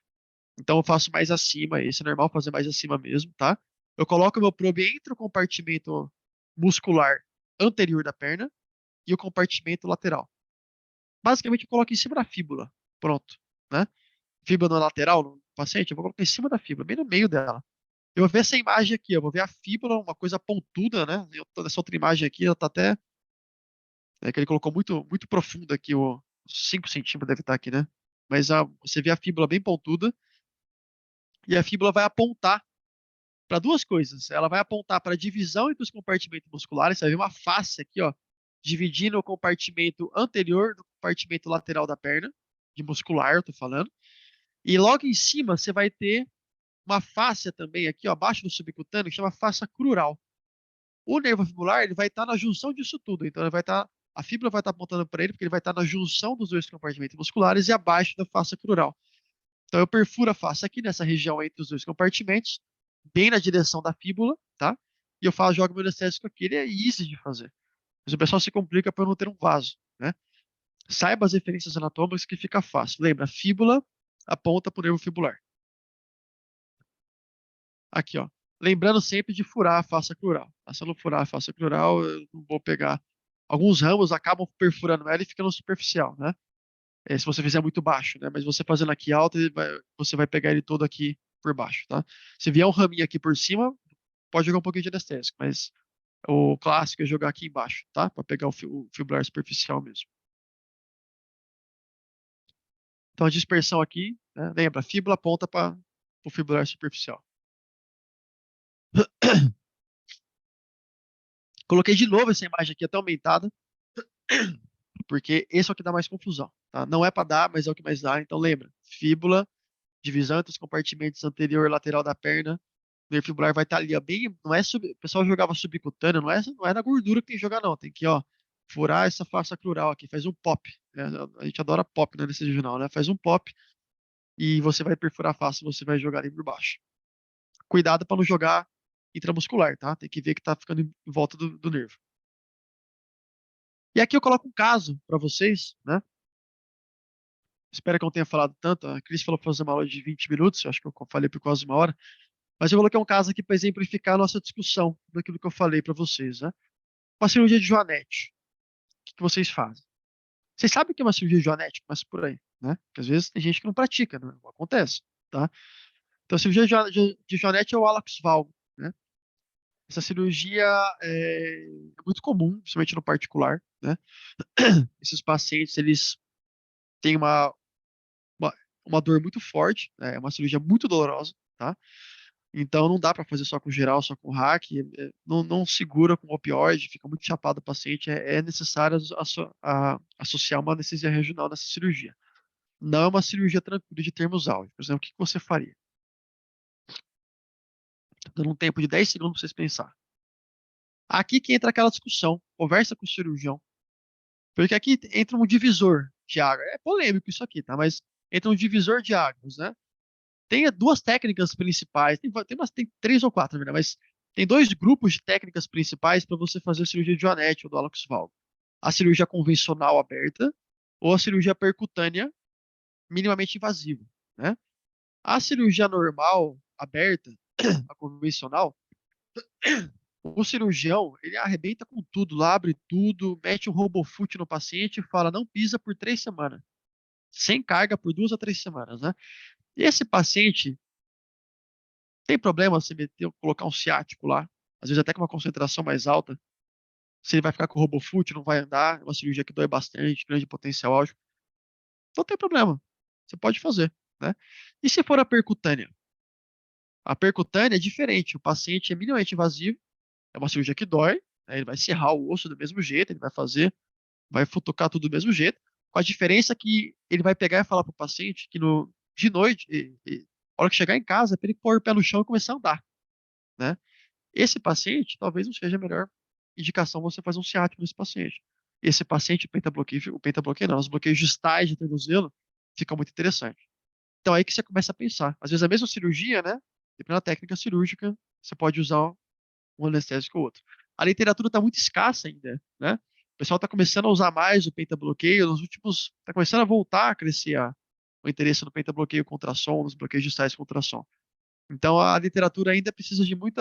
[SPEAKER 2] Então, eu faço mais acima, esse é normal fazer mais acima mesmo, tá? Eu coloco meu probe entre o compartimento muscular anterior da perna e o compartimento lateral. Basicamente, eu coloco em cima da fíbula. Pronto, né? Fíbula na lateral no paciente, eu vou colocar em cima da fíbula, bem no meio dela. Eu vou ver essa imagem aqui, eu vou ver a fíbula, uma coisa pontuda, né? Essa outra imagem aqui, ela tá até. É que ele colocou muito, muito profundo aqui, os 5 centímetros deve estar aqui, né? Mas você vê a fíbula bem pontuda, e a fíbula vai apontar para duas coisas. Ela vai apontar para a divisão entre os compartimentos musculares, você vai ver uma face aqui, ó, dividindo o compartimento anterior do compartimento lateral da perna, de muscular, eu tô falando. E logo em cima você vai ter uma fáscia também aqui, ó, abaixo do subcutâneo, que chama fáscia crural. O nervo fibular, ele vai estar na junção disso tudo. Então, ele vai estar, a fíbula vai estar apontando para ele, porque ele vai estar na junção dos dois compartimentos musculares e abaixo da fáscia crural. Então, eu perfuro a fáscia aqui nessa região entre os dois compartimentos, bem na direção da fíbula, tá? E eu faço, jogo meu anestésico aqui. Ele é easy de fazer. Mas o pessoal se complica por não ter um vaso, né? Saiba as referências anatômicas que fica fácil. Lembra, a fíbula aponta para o nervo fibular. Aqui, ó. Lembrando sempre de furar a face crural. Tá? Se eu não furar a face crural, eu não vou pegar. Alguns ramos acabam perfurando ela e ficando superficial, né? Se você fizer muito baixo, né? Mas você fazendo aqui alto, você vai pegar ele todo aqui por baixo, tá? Se vier um raminho aqui por cima, pode jogar um pouquinho de anestésico, mas o clássico é jogar aqui embaixo, tá? Para pegar o fibular superficial mesmo. Então a dispersão aqui, né? Lembra, a fíbula aponta para o fibular superficial. Coloquei de novo essa imagem aqui até aumentada, porque esse é o que dá mais confusão, tá? Não é para dar, mas é o que mais dá. Então lembra, fíbula, divisão entre os compartimentos anterior e lateral da perna, o nervo fibular vai estar ali, ó, bem, não é o pessoal jogava subcutâneo, não é na gordura que tem que jogar não, tem que, ó, furar essa face crural aqui, faz um pop, né? A gente adora pop na anestesia regional, né? Faz um pop e você vai perfurar a face, você vai jogar ali por baixo. Cuidado para não jogar intramuscular, tá? Tem que ver que tá ficando em volta do nervo. E aqui eu coloco um caso para vocês, né? Espero que eu não tenha falado tanto. A Cris falou para fazer uma aula de 20 minutos, eu acho que eu falei por quase uma hora. Mas eu coloquei um caso aqui para exemplificar a nossa discussão daquilo que eu falei para vocês, né? Uma cirurgia de joanete. O que vocês fazem? Vocês sabem que é uma cirurgia de joanete? Começa por aí, né? Porque às vezes tem gente que não pratica, né? Acontece, tá? Então, a cirurgia de joanete é o hálux valgus, né? Essa cirurgia é muito comum, principalmente no particular, né? Esses pacientes, eles têm uma, uma dor muito forte, né? É uma cirurgia muito dolorosa, tá? Então não dá para fazer só com geral, só com hack, não segura com opioide, fica muito chapado o paciente, é necessário associar uma anestesia regional nessa cirurgia. Não é uma cirurgia tranquila de termos áureos. Por exemplo, o que você faria? Dando um tempo de 10 segundos para vocês pensar. Aqui que entra aquela discussão, conversa com o cirurgião, porque aqui entra um divisor de água. É polêmico isso aqui, tá? Mas entra um divisor de águas, né? Tem duas técnicas principais, tem 3 ou 4, né? Mas tem dois grupos de técnicas principais para você fazer a cirurgia de Joanete ou do hálux valgus. A cirurgia convencional aberta ou a cirurgia percutânea minimamente invasiva, né? A cirurgia normal aberta, a convencional, o cirurgião, ele arrebenta com tudo, lá abre tudo, mete um RoboFoot no paciente e fala, não pisa por 3 semanas. Sem carga por 2 a 3 semanas, né? E esse paciente tem problema se meter, colocar um ciático lá, às vezes até com uma concentração mais alta, se ele vai ficar com o RoboFoot, não vai andar, é uma cirurgia que dói bastante, grande potencial álgico, não tem problema, você pode fazer, né? E se for a percutânea? A percutânea é diferente, o paciente é minimamente invasivo, é uma cirurgia que dói, né? Ele vai serrar o osso do mesmo jeito, ele vai fazer, vai futucar tudo do mesmo jeito, com a diferença que ele vai pegar e falar para o paciente que de noite, a hora que chegar em casa, é para ele pôr o pé no chão e começar a andar, né? Esse paciente, talvez não seja a melhor indicação você fazer um ciático nesse paciente. Esse paciente, o pentabloqueio não, os bloqueios distais de tornozelo, fica muito interessante. Então, é aí que você começa a pensar. Às vezes, a mesma cirurgia, né? Dependendo da técnica cirúrgica, você pode usar um anestésico ou outro. A literatura está muito escassa ainda, né? O pessoal está começando a usar mais o pentabloqueio, está começando a voltar a crescer o interesse no pentabloqueio com ultrassom, nos bloqueios distais com ultrassom. Então, a literatura ainda precisa de muito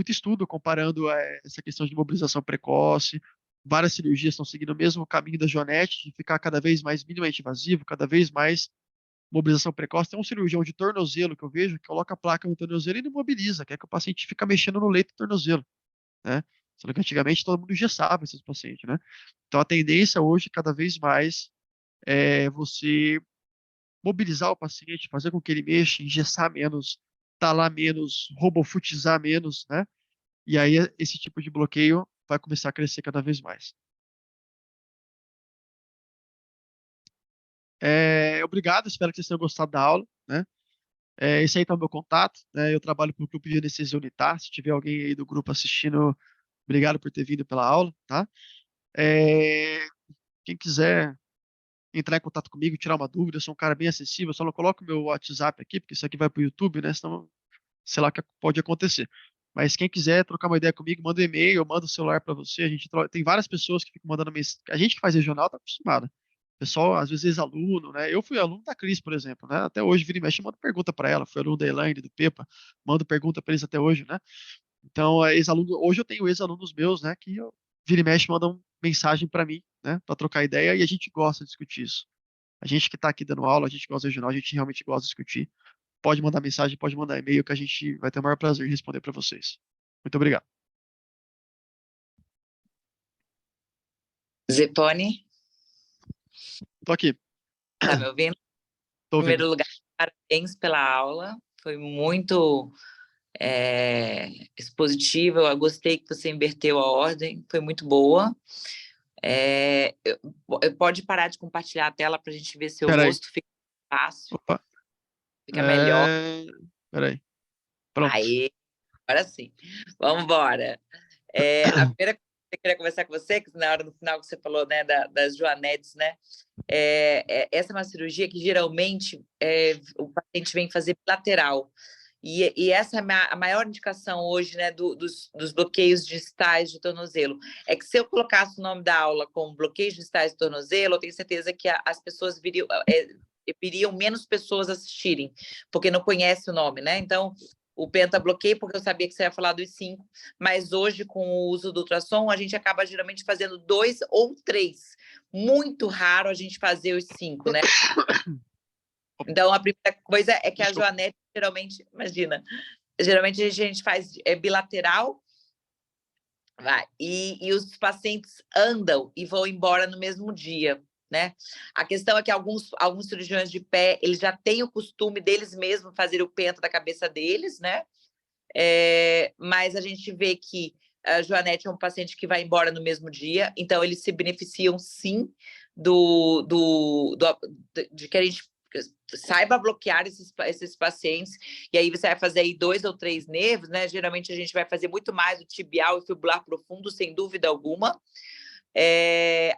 [SPEAKER 2] estudo comparando essa questão de mobilização precoce. Várias cirurgias estão seguindo o mesmo caminho da Joanete, de ficar cada vez mais minimamente invasivo, cada vez mais mobilização precoce. Tem um cirurgião de tornozelo que eu vejo que coloca a placa no tornozelo e não mobiliza, quer que o paciente fica mexendo no leito do tornozelo, né? Sendo que antigamente todo mundo engessava esses pacientes, né? Então a tendência hoje, cada vez mais, é você mobilizar o paciente, fazer com que ele mexa, engessar menos, talar menos, robofutizar menos, né? E aí esse tipo de bloqueio vai começar a crescer cada vez mais. Obrigado, espero que vocês tenham gostado da aula, né? Esse aí tá o meu contato, né? Eu trabalho para o grupo de anestesia unitar. Se tiver alguém aí do grupo assistindo, obrigado por ter vindo pela aula, tá? É, Quem quiser entrar em contato comigo, tirar uma dúvida, eu sou um cara bem acessível, só não coloco o meu WhatsApp aqui, porque isso aqui vai para o YouTube, né? Senão, sei lá o que pode acontecer. Mas quem quiser trocar uma ideia comigo, manda um e-mail, eu mando o celular para você. Tem várias pessoas que ficam mandando mensagem. A gente que faz regional tá acostumado. Pessoal, às vezes ex-aluno, né? Eu fui aluno da Cris, por exemplo, né? Até hoje, vira e mexe, eu mando pergunta para ela. Fui aluno da Elaine, do Pepa, mando pergunta para eles até hoje, né? Então, ex-aluno, hoje eu tenho ex-alunos meus, né? Que vira e mexe mandam mensagem para mim, né? Para trocar ideia e a gente gosta de discutir isso. A gente que está aqui dando aula, a gente gosta de regional, a gente realmente gosta de discutir. Pode mandar mensagem, pode mandar e-mail, que a gente vai ter o maior prazer em responder para vocês. Muito obrigado.
[SPEAKER 1] Zeponi,
[SPEAKER 2] Tô aqui.
[SPEAKER 1] tá me ouvindo?
[SPEAKER 2] Tô
[SPEAKER 1] Em
[SPEAKER 2] ouvindo.
[SPEAKER 1] primeiro lugar, parabéns pela aula, foi muito expositiva, eu gostei que você inverteu a ordem, foi muito boa. Pode parar de compartilhar a tela para a gente ver seu
[SPEAKER 2] Peraí.
[SPEAKER 1] rosto, fica fácil,
[SPEAKER 2] Opa.
[SPEAKER 1] fica melhor.
[SPEAKER 2] Peraí. Pronto.
[SPEAKER 1] Aí, agora sim. Vamos embora. A primeira coisa que eu queria conversar com você, que na hora no final que você falou, né, das joanetes, né? Essa é uma cirurgia que geralmente o paciente vem fazer bilateral. E essa é a maior indicação hoje, né, dos bloqueios distais de tornozelo. É que se eu colocasse o nome da aula como bloqueios distais de tornozelo, eu tenho certeza que as pessoas viriam menos pessoas assistirem, porque não conhece o nome, né? Então, o pentabloqueio, porque eu sabia que você ia falar dos 5, mas hoje, com o uso do ultrassom, a gente acaba geralmente fazendo 2 ou 3. Muito raro a gente fazer os 5, né? Então, a primeira coisa é que a Joanete, geralmente, imagina, geralmente a gente faz bilateral, e os pacientes andam e vão embora no mesmo dia, né? A questão é que alguns cirurgiões de pé, eles já têm o costume deles mesmos fazer o penta da cabeça deles, né? Mas a gente vê que a Joanete é um paciente que vai embora no mesmo dia, então eles se beneficiam, sim, de que a gente saiba bloquear esses pacientes, e aí você vai fazer aí 2 ou 3 nervos, né? Geralmente a gente vai fazer muito mais o tibial e fibular profundo, sem dúvida alguma.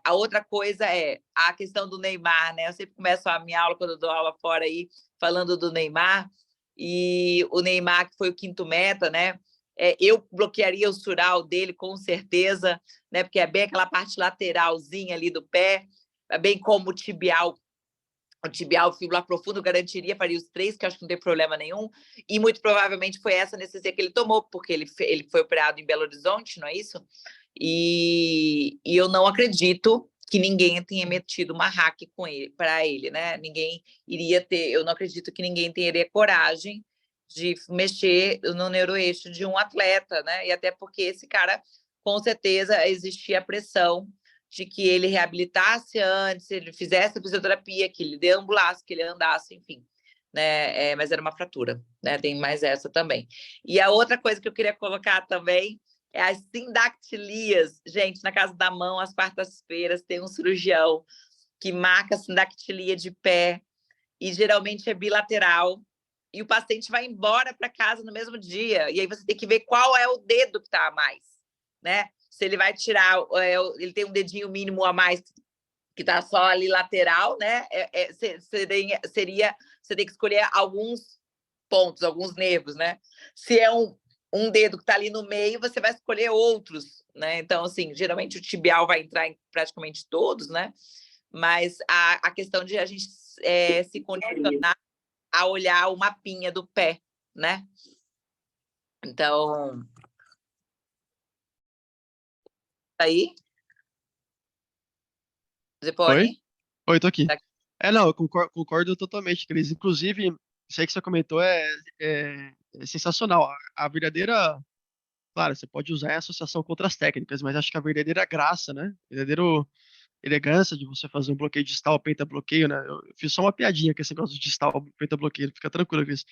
[SPEAKER 1] A outra coisa é a questão do Neymar, né? Eu sempre começo a minha aula, quando eu dou aula fora aí, falando do Neymar, e o Neymar, que foi o 5º meta, né? Eu bloquearia o sural dele, com certeza, né? Porque é bem aquela parte lateralzinha ali do pé, bem como o tibial o tibial, fíbula profunda, garantiria, faria os 3, que eu acho que não tem problema nenhum, e muito provavelmente foi essa anestesia que ele tomou, porque ele foi operado em Belo Horizonte, não é isso? E eu não acredito que ninguém tenha metido uma hack para ele, né? Ninguém iria ter, eu não acredito que ninguém teria coragem de mexer no neuroeixo de um atleta, né? E até porque esse cara, com certeza, existia a pressão de que ele reabilitasse antes, ele fizesse a fisioterapia, que ele deambulasse, que ele andasse, enfim. Né? Mas era uma fratura, né? Tem mais essa também. E a outra coisa que eu queria colocar também é as sindactilias. Gente, na Casa da Mão, às quartas-feiras, tem um cirurgião que marca a sindactilia de pé, e geralmente é bilateral, e o paciente vai embora para casa no mesmo dia, e aí você tem que ver qual é o dedo que está a mais, né? Se ele vai tirar, ele tem um dedinho mínimo a mais que está só ali lateral, né? Seria, você tem que escolher alguns pontos, alguns nervos, né? Se é um dedo que está ali no meio, você vai escolher outros, né? Então, assim, geralmente o tibial vai entrar em praticamente todos, né? Mas a questão de a gente se condicionar a olhar o mapinha do pé, né? Então, aí, você
[SPEAKER 2] Oi?
[SPEAKER 1] pode?
[SPEAKER 2] Oi, tô aqui.
[SPEAKER 1] Tá.
[SPEAKER 2] Não, eu concordo totalmente, Cris. Inclusive, isso aí que você comentou é sensacional. A verdadeira. Claro, você pode usar em associação com outras técnicas, mas acho que a verdadeira graça, né? A verdadeira elegância de você fazer um bloqueio distal, penta-bloqueio, né? Eu fiz só uma piadinha com esse negócio de distal, penta-bloqueio, fica tranquilo com isso.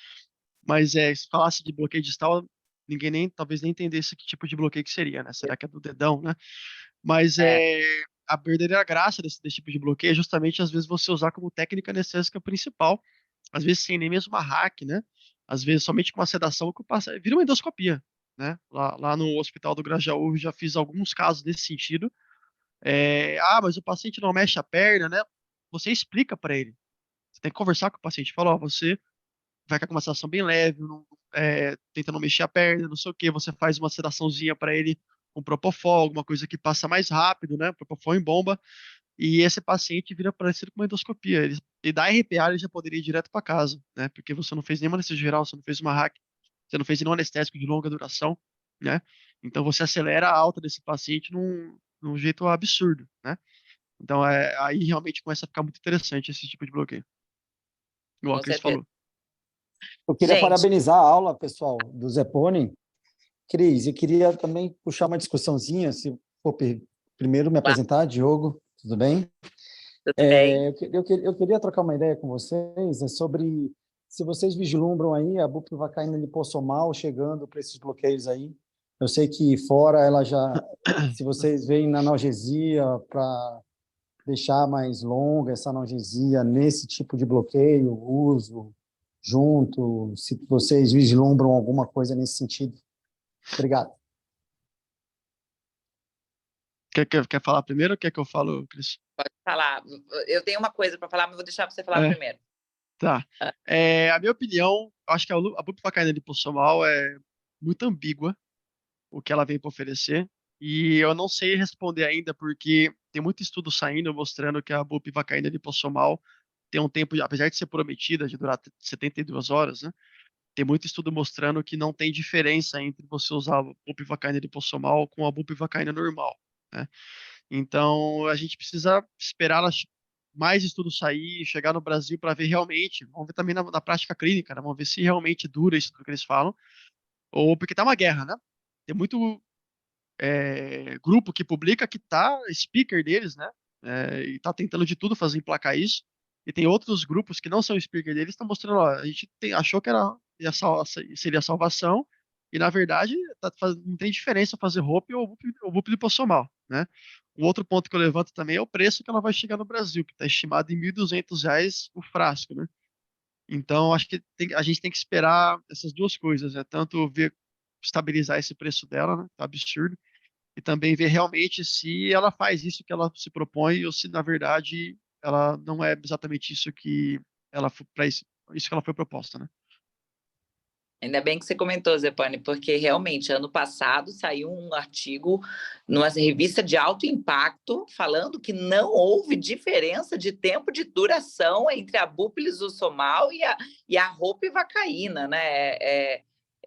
[SPEAKER 2] Mas se falasse de bloqueio distal, ninguém talvez nem entendesse que tipo de bloqueio que seria, né? Será que é do dedão, né? Mas
[SPEAKER 1] É,
[SPEAKER 2] a verdadeira graça desse tipo de bloqueio é justamente, às vezes, você usar como técnica anestésica principal, às vezes sem nem mesmo uma hack, né? Às vezes somente com uma sedação que passa, vira uma endoscopia, né? Lá no Hospital do Grajaú, eu já fiz alguns casos nesse sentido. Mas o paciente não mexe a perna, né? Você explica para ele. Você tem que conversar com o paciente. Fala, ó, você vai ficar com uma sedação bem leve, tenta não mexer a perna, não sei o quê. Você faz uma sedaçãozinha para ele com propofol, alguma coisa que passa mais rápido, né? Propofol em bomba. E esse paciente vira parecido com uma endoscopia. E da RPA ele já poderia ir direto para casa, né? Porque você não fez nenhuma anestesia geral, você não fez uma hack, você não fez nenhum anestésico de longa duração, né? Então você acelera a alta desse paciente num jeito absurdo, né? Então aí realmente começa a ficar muito interessante esse tipo de bloqueio. Igual a
[SPEAKER 1] com
[SPEAKER 2] Cris
[SPEAKER 1] certeza.
[SPEAKER 2] falou.
[SPEAKER 3] Eu queria
[SPEAKER 1] Gente,
[SPEAKER 3] parabenizar a aula, pessoal, do Zeponi. Cris, eu queria também puxar uma discussãozinha, se for primeiro me
[SPEAKER 1] claro,
[SPEAKER 3] apresentar, Diogo, tudo bem?
[SPEAKER 1] tudo bem?
[SPEAKER 3] Eu queria trocar uma ideia com vocês sobre se vocês vislumbram aí a bupivacaína lipossomal chegando para esses bloqueios aí. Eu sei que fora ela já, se vocês veem na analgesia para deixar mais longa essa analgesia nesse tipo de bloqueio, uso junto, se vocês vislumbram alguma coisa nesse sentido. Obrigado.
[SPEAKER 2] Quer falar primeiro ou quer que eu falo, Cris?
[SPEAKER 1] Pode falar. Eu tenho uma coisa para falar, mas vou deixar você falar
[SPEAKER 2] É,
[SPEAKER 1] primeiro.
[SPEAKER 2] tá.
[SPEAKER 1] Ah,
[SPEAKER 2] A minha opinião, eu acho que a bupivacaína lipossomal é muito ambígua, o que ela vem para oferecer. E eu não sei responder ainda, porque tem muito estudo saindo mostrando que a bupivacaína lipossomal tem um tempo, apesar de ser prometida, de durar 72 horas, né? Tem muito estudo mostrando que não tem diferença entre você usar a bupivacaína lipossomal com a bupivacaína normal, né? Então, a gente precisa esperar mais estudos sair, chegar no Brasil para ver realmente, vamos ver também na prática clínica, né? Vamos ver se realmente dura isso que eles falam, ou porque tá uma guerra, né? Tem muito grupo que publica que tá speaker deles, né? E tá tentando de tudo fazer emplacar isso. E tem outros grupos que não são speaker deles, estão mostrando, ó, a gente achou que seria salvação, e na verdade não tem diferença fazer HOP ou BUP lipossomal, né? Um outro ponto que eu levanto também é o preço que ela vai chegar no Brasil, que está estimado em R$ 1.200 o frasco, né? Então, acho que a gente tem que esperar essas duas coisas, né? Tanto ver estabilizar esse preço dela, né? Tá absurdo, e também ver realmente se ela faz isso que ela se propõe ou se, na verdade, ela não é exatamente isso que ela para isso que ela foi proposta, né?
[SPEAKER 1] Ainda bem que você comentou, Zepane, porque realmente ano passado saiu um artigo numa revista de alto impacto falando que não houve diferença de tempo de duração entre a bupilisossomal e a ropivacaína, né?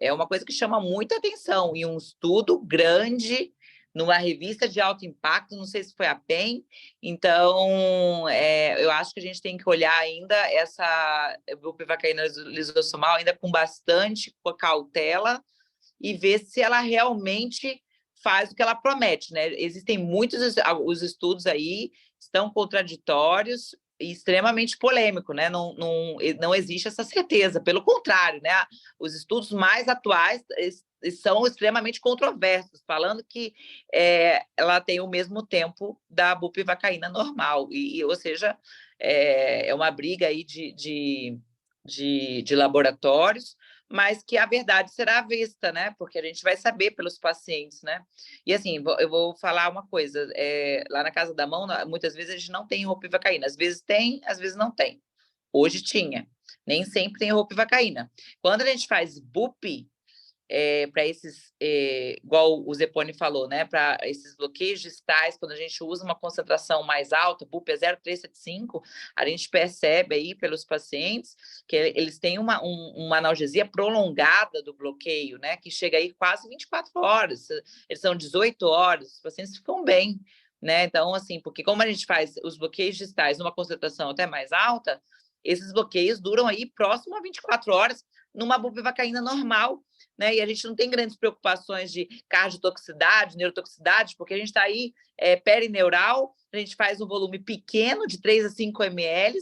[SPEAKER 1] É uma coisa que chama muita atenção e um estudo grande numa revista de alto impacto, não sei se foi a PEN. Então, eu acho que a gente tem que olhar ainda essa bupivacaína lisossomal ainda com bastante cautela e ver se ela realmente faz o que ela promete, né? Existem muitos os estudos aí, estão contraditórios e extremamente polêmico, né? Não existe essa certeza, pelo contrário, né? Os estudos mais atuais são extremamente controversos, falando que ela tem o mesmo tempo da bupivacaína normal, ou seja, é uma briga aí de laboratórios, mas que a verdade será vista, né? Porque a gente vai saber pelos pacientes, né? E assim, eu vou falar uma coisa: lá na Casa da Mão, muitas vezes a gente não tem ropivacaína, às vezes tem, às vezes não tem. Hoje tinha, nem sempre tem ropivacaína. Quando a gente faz BUP, para esses, igual o Zepone falou, né, para esses bloqueios distais, quando a gente usa uma concentração mais alta, BUP é 0,375, a gente percebe aí pelos pacientes que eles têm uma analgesia prolongada do bloqueio, né, que chega aí quase 24 horas, eles são 18 horas, os pacientes ficam bem, né, então, assim, porque como a gente faz os bloqueios distais numa concentração até mais alta, esses bloqueios duram aí próximo a 24 horas numa bupivacaína normal, né? E a gente não tem grandes preocupações de cardiotoxicidade, neurotoxicidade, porque a gente está aí perineural, a gente faz um volume pequeno, de 3 a 5 ml.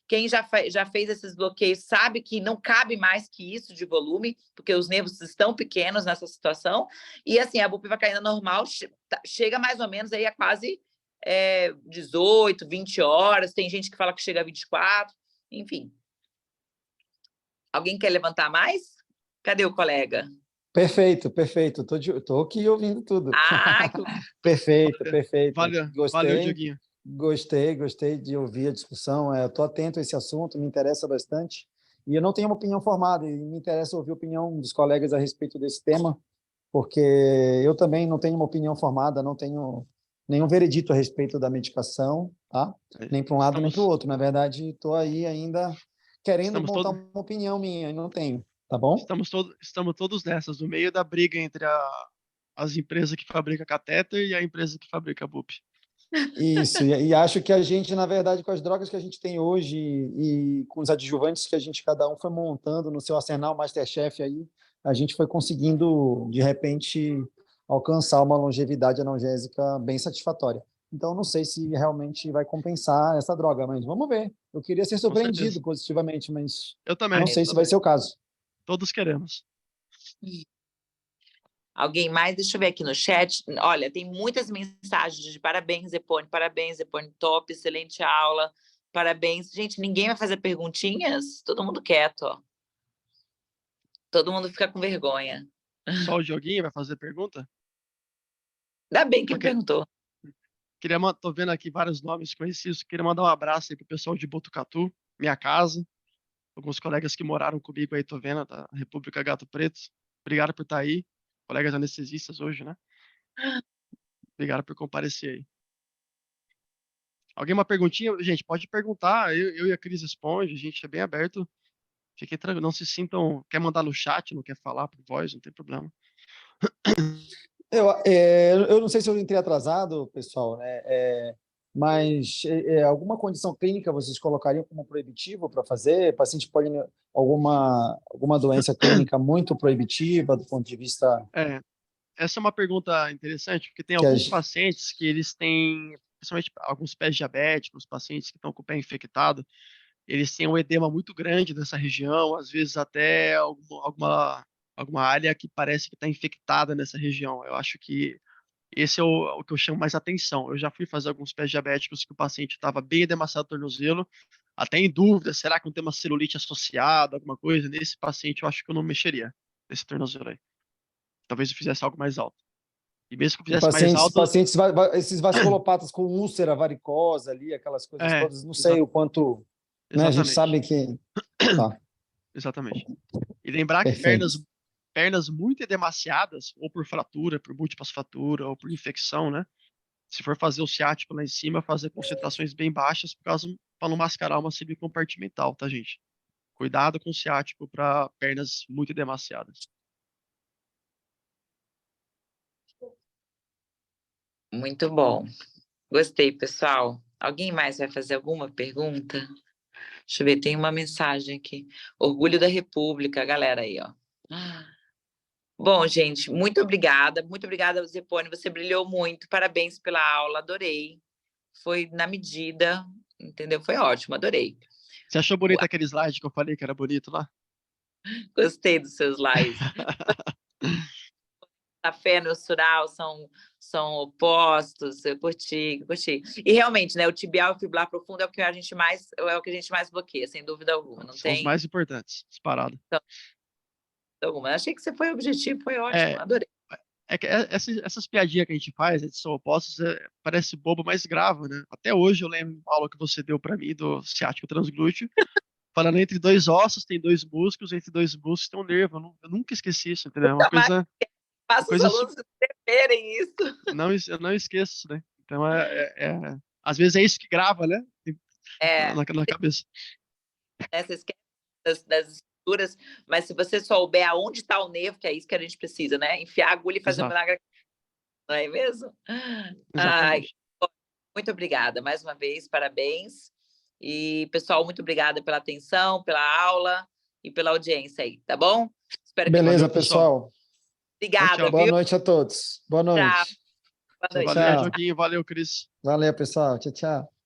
[SPEAKER 1] Quem já fez esses bloqueios sabe que não cabe mais que isso de volume, porque os nervos estão pequenos nessa situação. E assim, a bupivacaína normal chega mais ou menos aí a quase 18, 20 horas. Tem gente que fala que chega a 24, enfim. Alguém quer levantar mais? Cadê o colega?
[SPEAKER 3] Perfeito, perfeito. Estou aqui ouvindo tudo. Perfeito, perfeito.
[SPEAKER 2] Valeu, Dioguinho.
[SPEAKER 3] Gostei de ouvir a discussão. Estou atento a esse assunto, me interessa bastante. E eu não tenho uma opinião formada, e me interessa ouvir a opinião dos colegas a respeito desse tema, porque eu também não tenho uma opinião formada, não tenho nenhum veredito a respeito da medicação, tá? Nem para um lado, nem para o outro. Na verdade, estou aí ainda querendo montar uma opinião minha, e não tenho. Tá bom?
[SPEAKER 2] Estamos todos nessas, no meio da briga entre as empresas que fabricam catéter e a empresa que fabrica BUP.
[SPEAKER 3] Isso, e acho que a gente, na verdade, com as drogas que a gente tem hoje e com os adjuvantes que a gente, cada um foi montando no seu arsenal Masterchef aí, a gente foi conseguindo, de repente, alcançar uma longevidade analgésica bem satisfatória. Então, não sei se realmente vai compensar essa droga, mas vamos ver. Eu queria ser surpreendido positivamente, mas
[SPEAKER 2] eu também,
[SPEAKER 3] não sei se vai ser o caso.
[SPEAKER 2] Todos queremos.
[SPEAKER 1] Alguém mais? Deixa eu ver aqui no chat. Olha, tem muitas mensagens de parabéns, Zepone, top, excelente aula, parabéns. Gente, ninguém vai fazer perguntinhas? Todo mundo quieto, ó. Todo mundo fica com vergonha.
[SPEAKER 2] Só o Dioguinho vai fazer pergunta?
[SPEAKER 1] Ainda bem que ele perguntou.
[SPEAKER 2] Tô vendo aqui vários nomes conhecidos. Queria mandar um abraço aí pro pessoal de Botucatu, minha casa. Alguns colegas que moraram comigo aí, tô vendo, da República Gato Preto. Obrigado por estar aí. Colegas anestesistas hoje, né? Obrigado por comparecer aí. Alguém uma perguntinha? Gente, pode perguntar. Eu e a Cris responde. A gente é bem aberto. Fiquem tranquilos. Não se sintam... Quer mandar no chat, não quer falar por voz, não tem problema.
[SPEAKER 3] Eu não sei se eu entrei atrasado, pessoal, né? Mas alguma condição clínica vocês colocariam como proibitivo para fazer? O paciente pode ter alguma doença clínica muito proibitiva do ponto de vista...
[SPEAKER 2] Essa é uma pergunta interessante, porque tem alguns pacientes que eles têm, principalmente alguns pés diabéticos, pacientes que estão com o pé infectado, eles têm um edema muito grande nessa região, às vezes até alguma área que parece que está infectada nessa região. Eu acho que esse é o que eu chamo mais atenção. Eu já fui fazer alguns pés diabéticos que o paciente estava bem edemaciado do tornozelo, até em dúvida, será que não tem uma celulite associada, alguma coisa? Nesse paciente eu acho que eu não mexeria nesse tornozelo aí. Talvez eu fizesse algo mais alto. E mesmo que eu fizesse mais alto...
[SPEAKER 3] Pacientes, esses vasculopatas com úlcera varicosa ali, aquelas coisas todas, não sei o quanto... Né, a gente sabe que... Tá.
[SPEAKER 2] Exatamente. E lembrar que
[SPEAKER 3] Perfeito.
[SPEAKER 2] pernas muito edemaciadas, ou por fratura, por múltiplas fraturas, ou por infecção, né? Se for fazer o ciático lá em cima, fazer concentrações bem baixas para não mascarar uma subcompartimental, tá, gente? Cuidado com o ciático para pernas muito edemaciadas.
[SPEAKER 1] Muito bom. Gostei, pessoal. Alguém mais vai fazer alguma pergunta? Deixa eu ver, tem uma mensagem aqui. Orgulho da República, galera aí, ó. Bom, gente, muito obrigada, Zepone, você brilhou muito, parabéns pela aula, adorei, foi na medida, entendeu? Foi ótimo, adorei.
[SPEAKER 2] Você achou bonito aquele slide que eu falei que era bonito lá?
[SPEAKER 1] Gostei dos seus slides. A fé no sural são opostos, eu curti. E realmente, né, o tibial e o fibular profundo é o que a gente mais bloqueia, sem dúvida alguma, não
[SPEAKER 2] São os
[SPEAKER 1] tem
[SPEAKER 2] mais importantes, disparado.
[SPEAKER 1] alguma. Achei que você foi objetivo, foi ótimo,
[SPEAKER 2] É,
[SPEAKER 1] adorei.
[SPEAKER 2] é que essas piadinhas que a gente faz, eles são opostos, parece bobo, mas grava, né? Até hoje eu lembro a aula que você deu para mim do ciático transglúteo, falando entre dois ossos tem dois músculos, entre dois músculos tem um nervo. Eu nunca esqueci isso, entendeu? É uma
[SPEAKER 1] Nunca mais
[SPEAKER 2] coisa,
[SPEAKER 1] faço os
[SPEAKER 2] coisa
[SPEAKER 1] alunos entenderem isso.
[SPEAKER 2] eu não esqueço isso, né? Então, às vezes é isso que grava, né?
[SPEAKER 1] É,
[SPEAKER 2] Na cabeça.
[SPEAKER 1] né, você esquece das estruturas, mas se você souber aonde está o nervo, que é isso que a gente precisa, né? Enfiar a agulha e fazer um
[SPEAKER 2] Exato,
[SPEAKER 1] milagre, não é mesmo? Ai,
[SPEAKER 2] exatamente.
[SPEAKER 1] muito obrigada mais uma vez, parabéns. E, pessoal, muito obrigada pela atenção, pela aula e pela audiência aí, tá bom? Espero que
[SPEAKER 3] Beleza,
[SPEAKER 2] Valeu, pessoal.
[SPEAKER 3] pessoal.
[SPEAKER 1] Obrigada,
[SPEAKER 2] Tchau.
[SPEAKER 3] Boa
[SPEAKER 1] viu?
[SPEAKER 3] noite a todos. Boa
[SPEAKER 1] Tchau,
[SPEAKER 3] noite.
[SPEAKER 1] boa
[SPEAKER 3] Tchau,
[SPEAKER 1] noite.
[SPEAKER 2] Valeu,
[SPEAKER 3] tchau.
[SPEAKER 2] Dioguinho. Valeu, Cris.
[SPEAKER 3] Valeu, pessoal. Tchau, tchau.